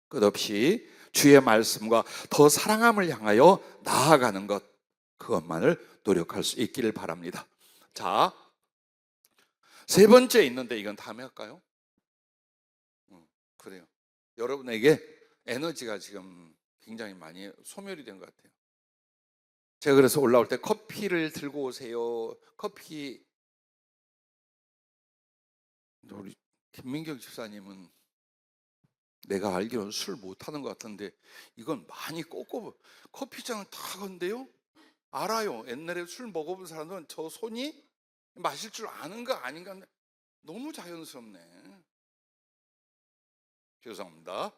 끝없이 주의 말씀과 더 사랑함을 향하여 나아가는 것, 그것만을 노력할 수 있기를 바랍니다. 자, 세 번째 있는데 이건 다음에 할까요? 그래요. 여러분에게 에너지가 지금 굉장히 많이 소멸이 된 것 같아요. 제가 그래서 올라올 때 커피를 들고 오세요. 커피. 우리 김민경 집사님은 내가 알기로는 술 못하는 것 같은데 이건 많이 꺾고 커피잔을 다 건데요. 알아요. 옛날에 술 먹어본 사람은 저 손이 마실 줄 아는 거 아닌가. 너무 자연스럽네. 죄송합니다.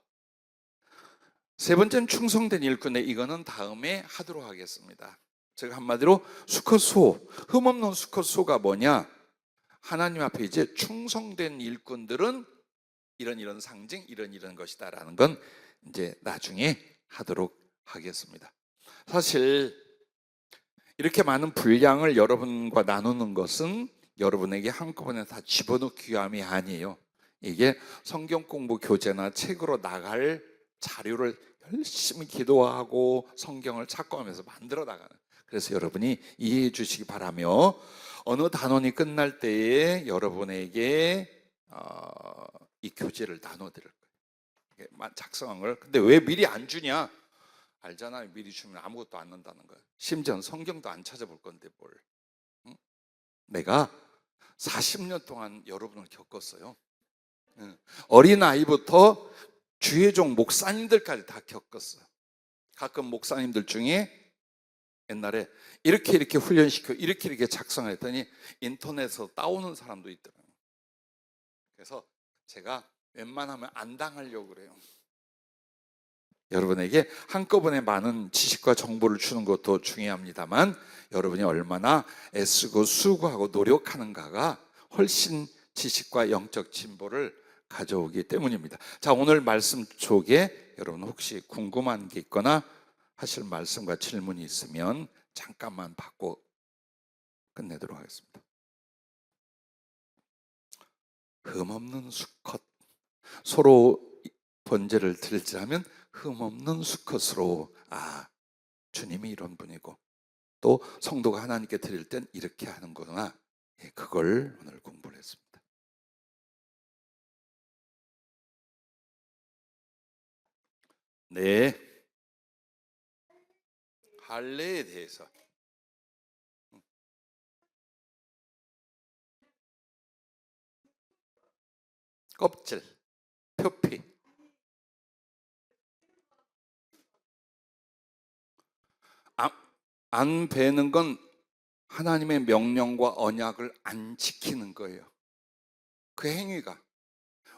세 번째는 충성된 일꾼에, 이거는 다음에 하도록 하겠습니다. 제가 한마디로 수컷소, 흠없는 수컷소가 뭐냐? 하나님 앞에 이제 충성된 일꾼들은 이런 상징, 이런 것이다라는 건 이제 나중에 하도록 하겠습니다. 사실 이렇게 많은 분량을 여러분과 나누는 것은 여러분에게 한꺼번에 다 집어넣기 위함이 아니에요. 이게 성경 공부 교재나 책으로 나갈 자료를 열심히 기도하고 성경을 찾고하면서 만들어 나가는, 그래서 여러분이 이해해 주시기 바라며, 어느 단원이 끝날 때에 여러분에게 이 교재를 나눠 드릴 거예요. 작성한 걸. 근데 왜 미리 안 주냐? 알잖아요. 미리 주면 아무것도 안 넣는다는 거예요. 심지어 성경도 안 찾아볼 건데 뭘. 응? 내가 40년 동안 여러분을 겪었어요. 어린아이부터 주의종 목사님들까지 다 겪었어요. 가끔 목사님들 중에 옛날에 이렇게 훈련시켜 이렇게 작성했더니 인터넷에서 따오는 사람도 있더라고요. 그래서 제가 웬만하면 안 당하려고 그래요. 여러분에게 한꺼번에 많은 지식과 정보를 주는 것도 중요합니다만, 여러분이 얼마나 애쓰고 수고하고 노력하는가가 훨씬 지식과 영적 진보를 가져오기 때문입니다. 자, 오늘 말씀 속에 여러분 혹시 궁금한 게 있거나 하실 말씀과 질문이 있으면 잠깐만 받고 끝내도록 하겠습니다. 흠없는 수컷, 서로 번제를 드리자면 흠없는 수컷으로, 주님이 이런 분이고 또 성도가 하나님께 드릴 땐 이렇게 하는구나, 그걸 오늘 공부를 했습니다. 네, 할례에 대해서 껍질, 표피, 안 베는 건 하나님의 명령과 언약을 안 지키는 거예요. 그 행위가.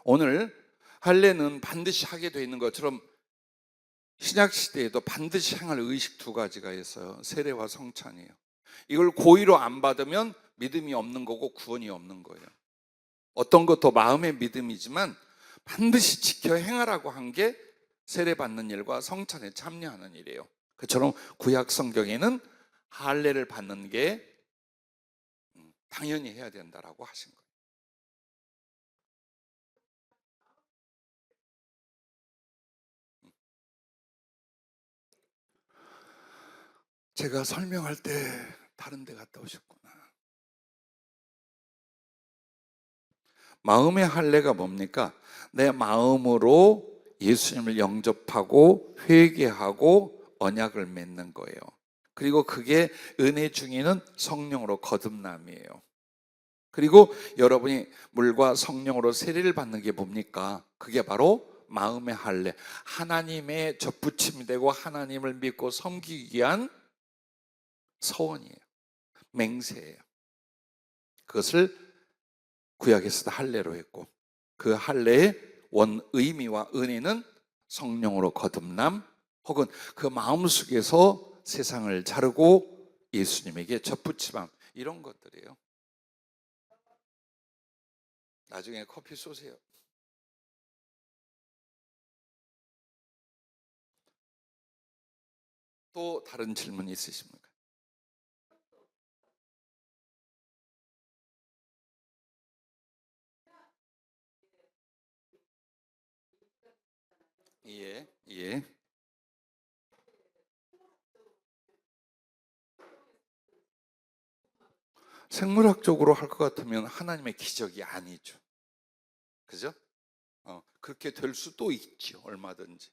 오늘 할례는 반드시 하게 돼 있는 것처럼 신약 시대에도 반드시 행할 의식 두 가지가 있어요. 세례와 성찬이에요. 이걸 고의로 안 받으면 믿음이 없는 거고 구원이 없는 거예요. 어떤 것도 마음의 믿음이지만 반드시 지켜 행하라고 한 게 세례 받는 일과 성찬에 참여하는 일이에요. 그처럼 구약 성경에는 할례를 받는 게 당연히 해야 된다라고 하신 거예요. 제가 설명할 때 다른 데 갔다 오셨구나. 마음의 할례가 뭡니까? 내 마음으로 예수님을 영접하고 회개하고 언약을 맺는 거예요. 그리고 그게 은혜 중에는 성령으로 거듭남이에요. 그리고 여러분이 물과 성령으로 세례를 받는 게 뭡니까? 그게 바로 마음의 할례, 하나님의 접붙임이 되고 하나님을 믿고 섬기기 위한 서원이에요. 맹세예요. 그것을 구약에서도 할례로 했고, 그 할례의 원 의미와 은혜는 성령으로 거듭남, 혹은 그 마음속에서 세상을 자르고 예수님에게 접붙임함, 이런 것들이에요. 나중에 커피 쏘세요. 또 다른 질문 있으십니까? 예, 예. 생물학적으로 할 것 같으면 하나님의 기적이 아니죠. 그죠? 그렇게 될 수도 있죠. 얼마든지.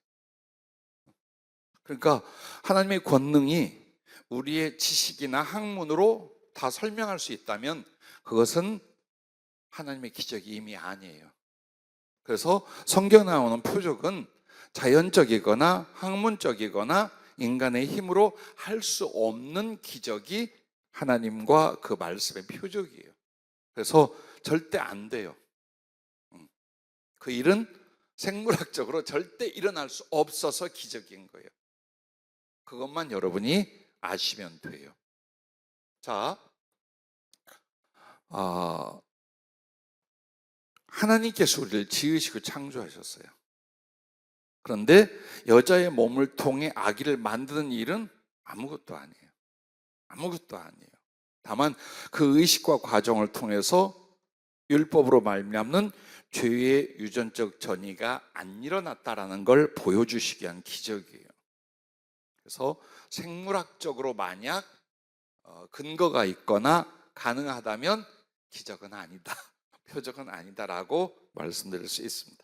그러니까 하나님의 권능이 우리의 지식이나 학문으로 다 설명할 수 있다면 그것은 하나님의 기적이 이미 아니에요. 그래서 성경에 나오는 표적은 자연적이거나 학문적이거나 인간의 힘으로 할 수 없는 기적이 하나님과 그 말씀의 표적이에요. 그래서 절대 안 돼요. 그 일은 생물학적으로 절대 일어날 수 없어서 기적인 거예요. 그것만 여러분이 아시면 돼요. 자, 하나님께서 우리를 지으시고 창조하셨어요. 그런데 여자의 몸을 통해 아기를 만드는 일은 아무것도 아니에요. 아무것도 아니에요. 다만 그 의식과 과정을 통해서 율법으로 말미암는 죄의 유전적 전이가 안 일어났다라는 걸 보여주시기 위한 기적이에요. 그래서 생물학적으로 만약 근거가 있거나 가능하다면 기적은 아니다, 표적은 아니다라고 말씀드릴 수 있습니다.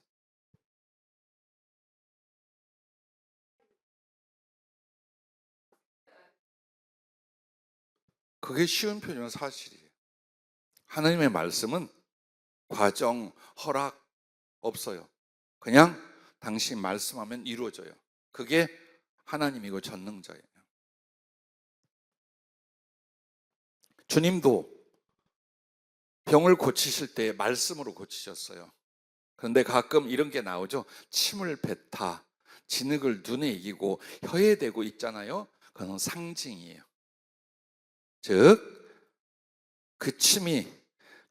그게 쉬운 표현은 사실이에요. 하나님의 말씀은 과정, 허락 없어요. 그냥 당신 말씀하면 이루어져요. 그게 하나님이고 전능자예요. 주님도 병을 고치실 때 말씀으로 고치셨어요. 그런데 가끔 이런 게 나오죠. 침을 뱉다, 진흙을 눈에 이기고 혀에 대고 있잖아요. 그건 상징이에요. 즉 그 침이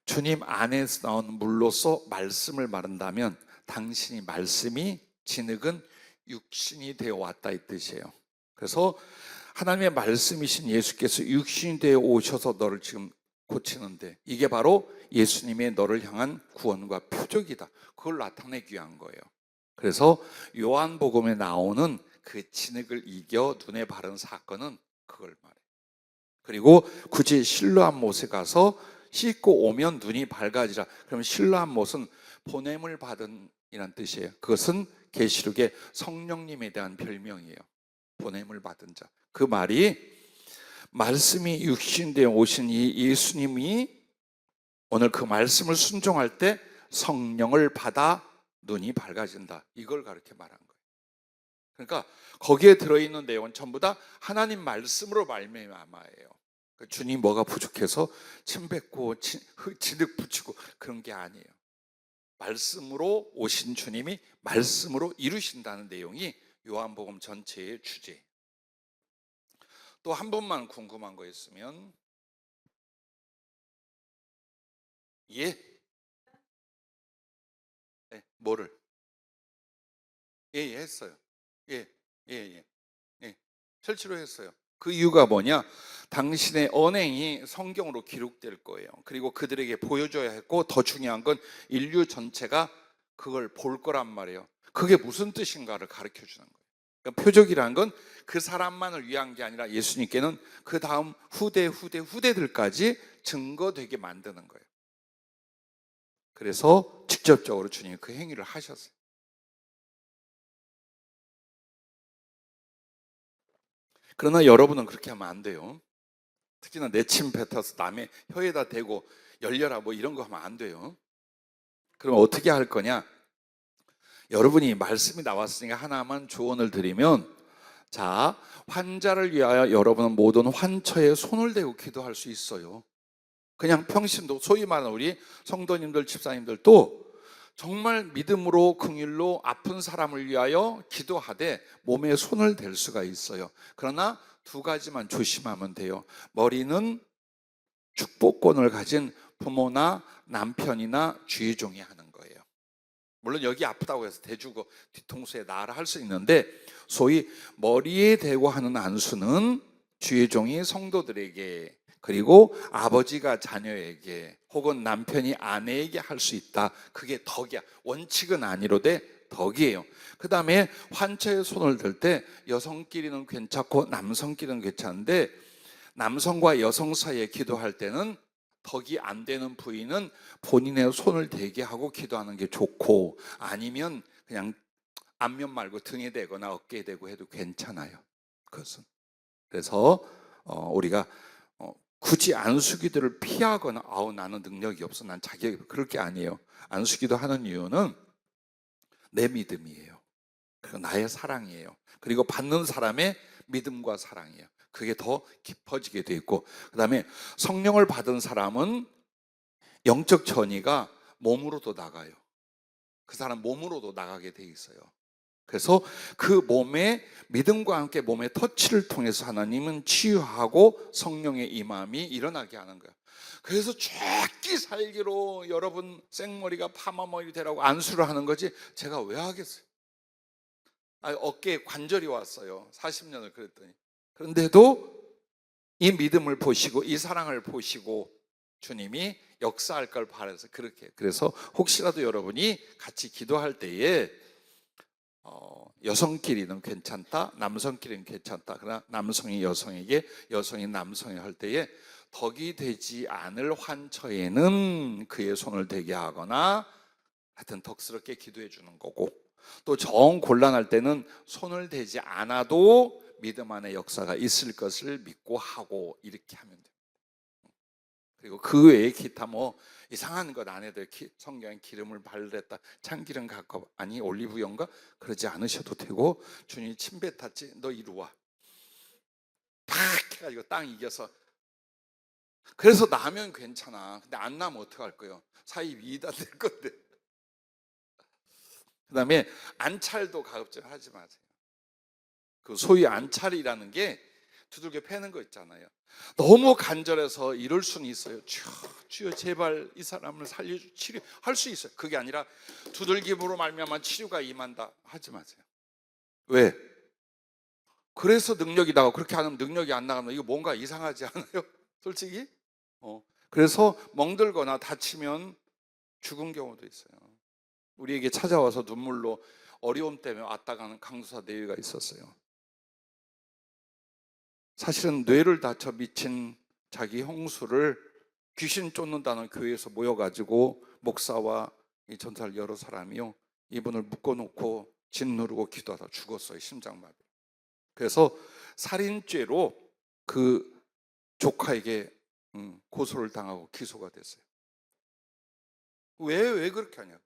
주님 안에서 나온 물로서 말씀을 말한다면 당신이 말씀이, 진흙은 육신이 되어 왔다 이 뜻이에요. 그래서 하나님의 말씀이신 예수께서 육신이 되어 오셔서 너를 지금 고치는데 이게 바로 예수님의 너를 향한 구원과 표적이다. 그걸 나타내기 위한 거예요. 그래서 요한복음에 나오는 그 진흙을 이겨 눈에 바른 사건은 그걸 말해요. 그리고 굳이 실로암 못에 가서 씻고 오면 눈이 밝아지라. 그럼 실로암 못은 보냄을 받은 이란 뜻이에요. 그것은 계시록의 성령님에 대한 별명이에요. 보냄을 받은 자. 그 말이 말씀이 육신되어 오신 이 예수님이 오늘 그 말씀을 순종할 때 성령을 받아 눈이 밝아진다. 이걸 가르쳐 말한 거예요. 그러니까 거기에 들어있는 내용은 전부 다 하나님 말씀으로 말미암아예요. 주님 뭐가 부족해서 침 뱉고 진흙 붙이고 그런 게 아니에요. 말씀으로 오신 주님이 말씀으로 이루신다는 내용이 요한복음 전체의 주제예요. 또 한 번만 궁금한 거 있으면. 예? 네, 뭐를? 예, 했어요. 예, 예, 예, 예. 실제로 했어요. 그 이유가 뭐냐? 당신의 언행이 성경으로 기록될 거예요. 그리고 그들에게 보여줘야 했고, 더 중요한 건 인류 전체가 그걸 볼 거란 말이에요. 그게 무슨 뜻인가를 가르쳐 주는 거예요. 그러니까 표적이라는 건 그 사람만을 위한 게 아니라 예수님께는 그 다음 후대들까지 증거되게 만드는 거예요. 그래서 직접적으로 주님이 그 행위를 하셨어요. 그러나 여러분은 그렇게 하면 안 돼요. 특히나 내 침 뱉어서 남의 혀에다 대고 열려라 뭐 이런 거 하면 안 돼요. 그럼 어떻게 할 거냐? 여러분이 말씀이 나왔으니까 하나만 조언을 드리면, 자, 환자를 위하여 여러분은 모든 환처에 손을 대고 기도할 수 있어요. 그냥 평신도, 소위 말하는 우리 성도님들, 집사님들도 정말 믿음으로 긍휼로 아픈 사람을 위하여 기도하되 몸에 손을 댈 수가 있어요. 그러나 두 가지만 조심하면 돼요. 머리는 축복권을 가진 부모나 남편이나 주의 종이 하는 거예요. 물론 여기 아프다고 해서 대주고 뒤통수에 놔라 할 수 있는데, 소위 머리에 대고 하는 안수는 주의 종이 성도들에게, 그리고 아버지가 자녀에게, 혹은 남편이 아내에게 할 수 있다. 그게 덕이야. 원칙은 아니로되 덕이에요. 그 다음에 환처에 손을 들 때 여성끼리는 괜찮고 남성끼리는 괜찮은데, 남성과 여성 사이에 기도할 때는 덕이 안 되는 부위는 본인의 손을 대게 하고 기도하는 게 좋고, 아니면 그냥 앞면 말고 등에 대거나 어깨에 대고 해도 괜찮아요. 그것은. 그래서 우리가 굳이 안수기도를 피하거나 나는 능력이 없어, 난 자격이, 그럴 게 아니에요. 안수기도 하는 이유는 내 믿음이에요. 그리고 나의 사랑이에요. 그리고 받는 사람의 믿음과 사랑이에요. 그게 더 깊어지게 돼 있고, 그 다음에 성령을 받은 사람은 영적 전이가 몸으로도 나가요. 그 사람 몸으로도 나가게 돼 있어요. 그래서 그 몸에 믿음과 함께 몸의 터치를 통해서 하나님은 치유하고 성령의 임함이 일어나게 하는 거예요. 그래서 죽기 살기로 여러분 생머리가 파마머리 되라고 안수를 하는 거지, 제가 왜 하겠어요? 어깨에 관절이 왔어요. 40년을 그랬더니. 그런데도 이 믿음을 보시고 이 사랑을 보시고 주님이 역사할 걸 바라서 그렇게. 그래서 혹시라도 여러분이 같이 기도할 때에 여성끼리는 괜찮다, 남성끼리는 괜찮다, 그러나 남성이 여성에게, 여성이 남성이 할 때에 덕이 되지 않을 환처에는 그의 손을 대게 하거나 하여튼 덕스럽게 기도해 주는 거고, 또 정 곤란할 때는 손을 대지 않아도 믿음 안에 역사가 있을 것을 믿고 하고, 이렇게 하면 됩니다. 그리고 그 외에 기타 이상한 것 안 해도 성경에 기름을 발랐다, 참기름 갖고, 아니 올리브영가, 그러지 않으셔도 되고, 주님이 침 뱉었지, 너 이리 와, 팍 해가지고 땅 이겨서, 그래서 나면 괜찮아. 근데 안 나면 어떡할 거예요? 사이 위이다 될 건데. 그 다음에 안찰도 가급적 하지 마세요. 그 소위 안찰이라는 게 두들겨 패는 거 있잖아요. 너무 간절해서 이럴 수는 있어요. 주여 제발 이 사람을 살려주, 치료할 수 있어요. 그게 아니라 두들김으로 말미암아 치료가 임한다 하지 마세요. 왜? 그래서 능력이 나가고, 그렇게 하면 능력이 안 나가면 이거 뭔가 이상하지 않아요? 솔직히? 그래서 멍들거나 다치면 죽은 경우도 있어요. 우리에게 찾아와서 눈물로 어려움 때문에 왔다 가는 강도사 내외가 있었어요. 사실은 뇌를 다쳐 미친 자기 형수를 귀신 쫓는다는 교회에서 모여가지고 목사와 이 전사를 여러 사람이요, 이분을 묶어놓고 짓누르고 기도하다 죽었어요. 심장마비. 그래서 살인죄로 그 조카에게 고소를 당하고 기소가 됐어요. 왜 그렇게 하냐고.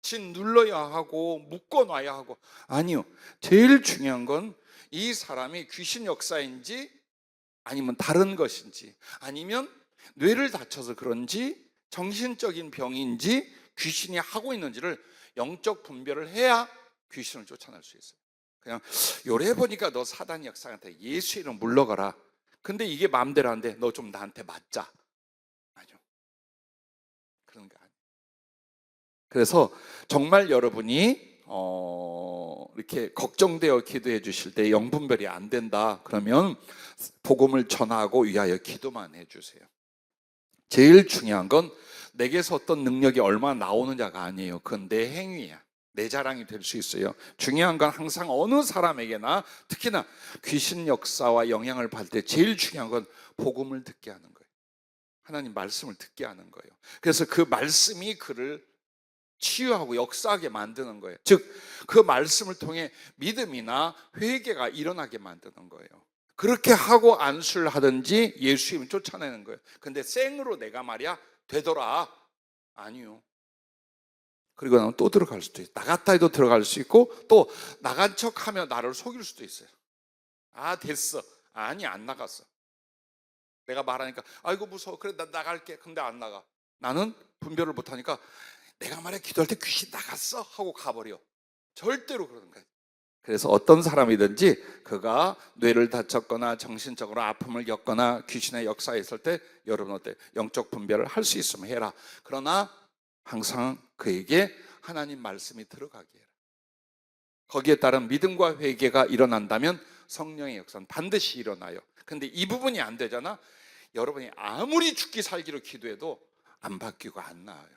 진 눌러야 하고 묶어놔야 하고. 아니요, 제일 중요한 건 이 사람이 귀신 역사인지 아니면 다른 것인지, 아니면 뇌를 다쳐서 그런지 정신적인 병인지 귀신이 하고 있는지를 영적 분별을 해야 귀신을 쫓아낼 수 있어요. 그냥 요래 보니까 너 사단 역사한테 예수 이름 물러가라, 근데 이게 마음대로 안 돼, 너 좀 나한테 맞자, 아니요, 그런 거 아니에요. 그래서 정말 여러분이 이렇게 걱정되어 기도해 주실 때 영분별이 안 된다 그러면 복음을 전하고 위하여 기도만 해주세요. 제일 중요한 건 내게서 어떤 능력이 얼마나 나오느냐가 아니에요. 그건 내 행위야. 내 자랑이 될 수 있어요. 중요한 건 항상 어느 사람에게나, 특히나 귀신 역사와 영향을 받을 때 제일 중요한 건 복음을 듣게 하는 거예요. 하나님 말씀을 듣게 하는 거예요. 그래서 그 말씀이 그를 치유하고 역사하게 만드는 거예요. 즉 그 말씀을 통해 믿음이나 회개가 일어나게 만드는 거예요. 그렇게 하고 안수를 하든지 예수 이름 쫓아내는 거예요. 근데 생으로 내가 말이야 되더라, 아니요. 그리고 나면 또 들어갈 수도 있어요. 나갔다 해도 들어갈 수 있고, 또 나간 척하며 나를 속일 수도 있어요. 됐어. 아니, 안 나갔어. 내가 말하니까 아이고 무서워, 그래 나 나갈게. 근데 안 나가. 나는 분별을 못하니까 내가 말해 기도할 때 귀신 나갔어 하고 가버려. 절대로 그러는 거예요. 그래서 어떤 사람이든지 그가 뇌를 다쳤거나 정신적으로 아픔을 겪거나 귀신의 역사에 있을 때 여러분 어때? 영적 분별을 할 수 있으면 해라. 그러나 항상 그에게 하나님 말씀이 들어가게 해라. 거기에 따른 믿음과 회개가 일어난다면 성령의 역사는 반드시 일어나요. 근데 이 부분이 안 되잖아. 여러분이 아무리 죽기 살기로 기도해도 안 바뀌고 안 나아요.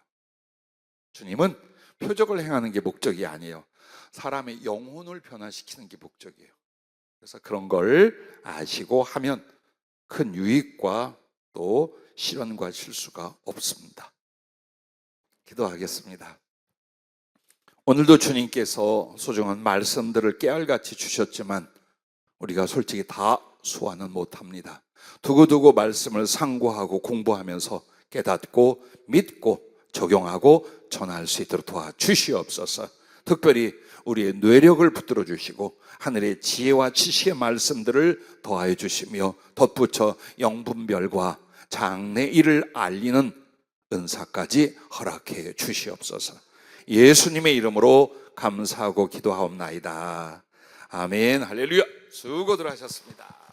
주님은 표적을 행하는 게 목적이 아니에요. 사람의 영혼을 변화시키는 게 목적이에요. 그래서 그런 걸 아시고 하면 큰 유익과 또 실현과 실수가 없습니다. 기도하겠습니다. 오늘도 주님께서 소중한 말씀들을 깨알같이 주셨지만 우리가 솔직히 다 소화는 못합니다. 두고두고 말씀을 상고하고 공부하면서 깨닫고 믿고 적용하고 전할 수 있도록 도와주시옵소서. 특별히 우리의 뇌력을 붙들어 주시고 하늘의 지혜와 지식의 말씀들을 더하여 주시며 덧붙여 영분별과 장래일을 알리는 은사까지 허락해 주시옵소서. 예수님의 이름으로 감사하고 기도하옵나이다. 아멘. 할렐루야. 수고들 하셨습니다.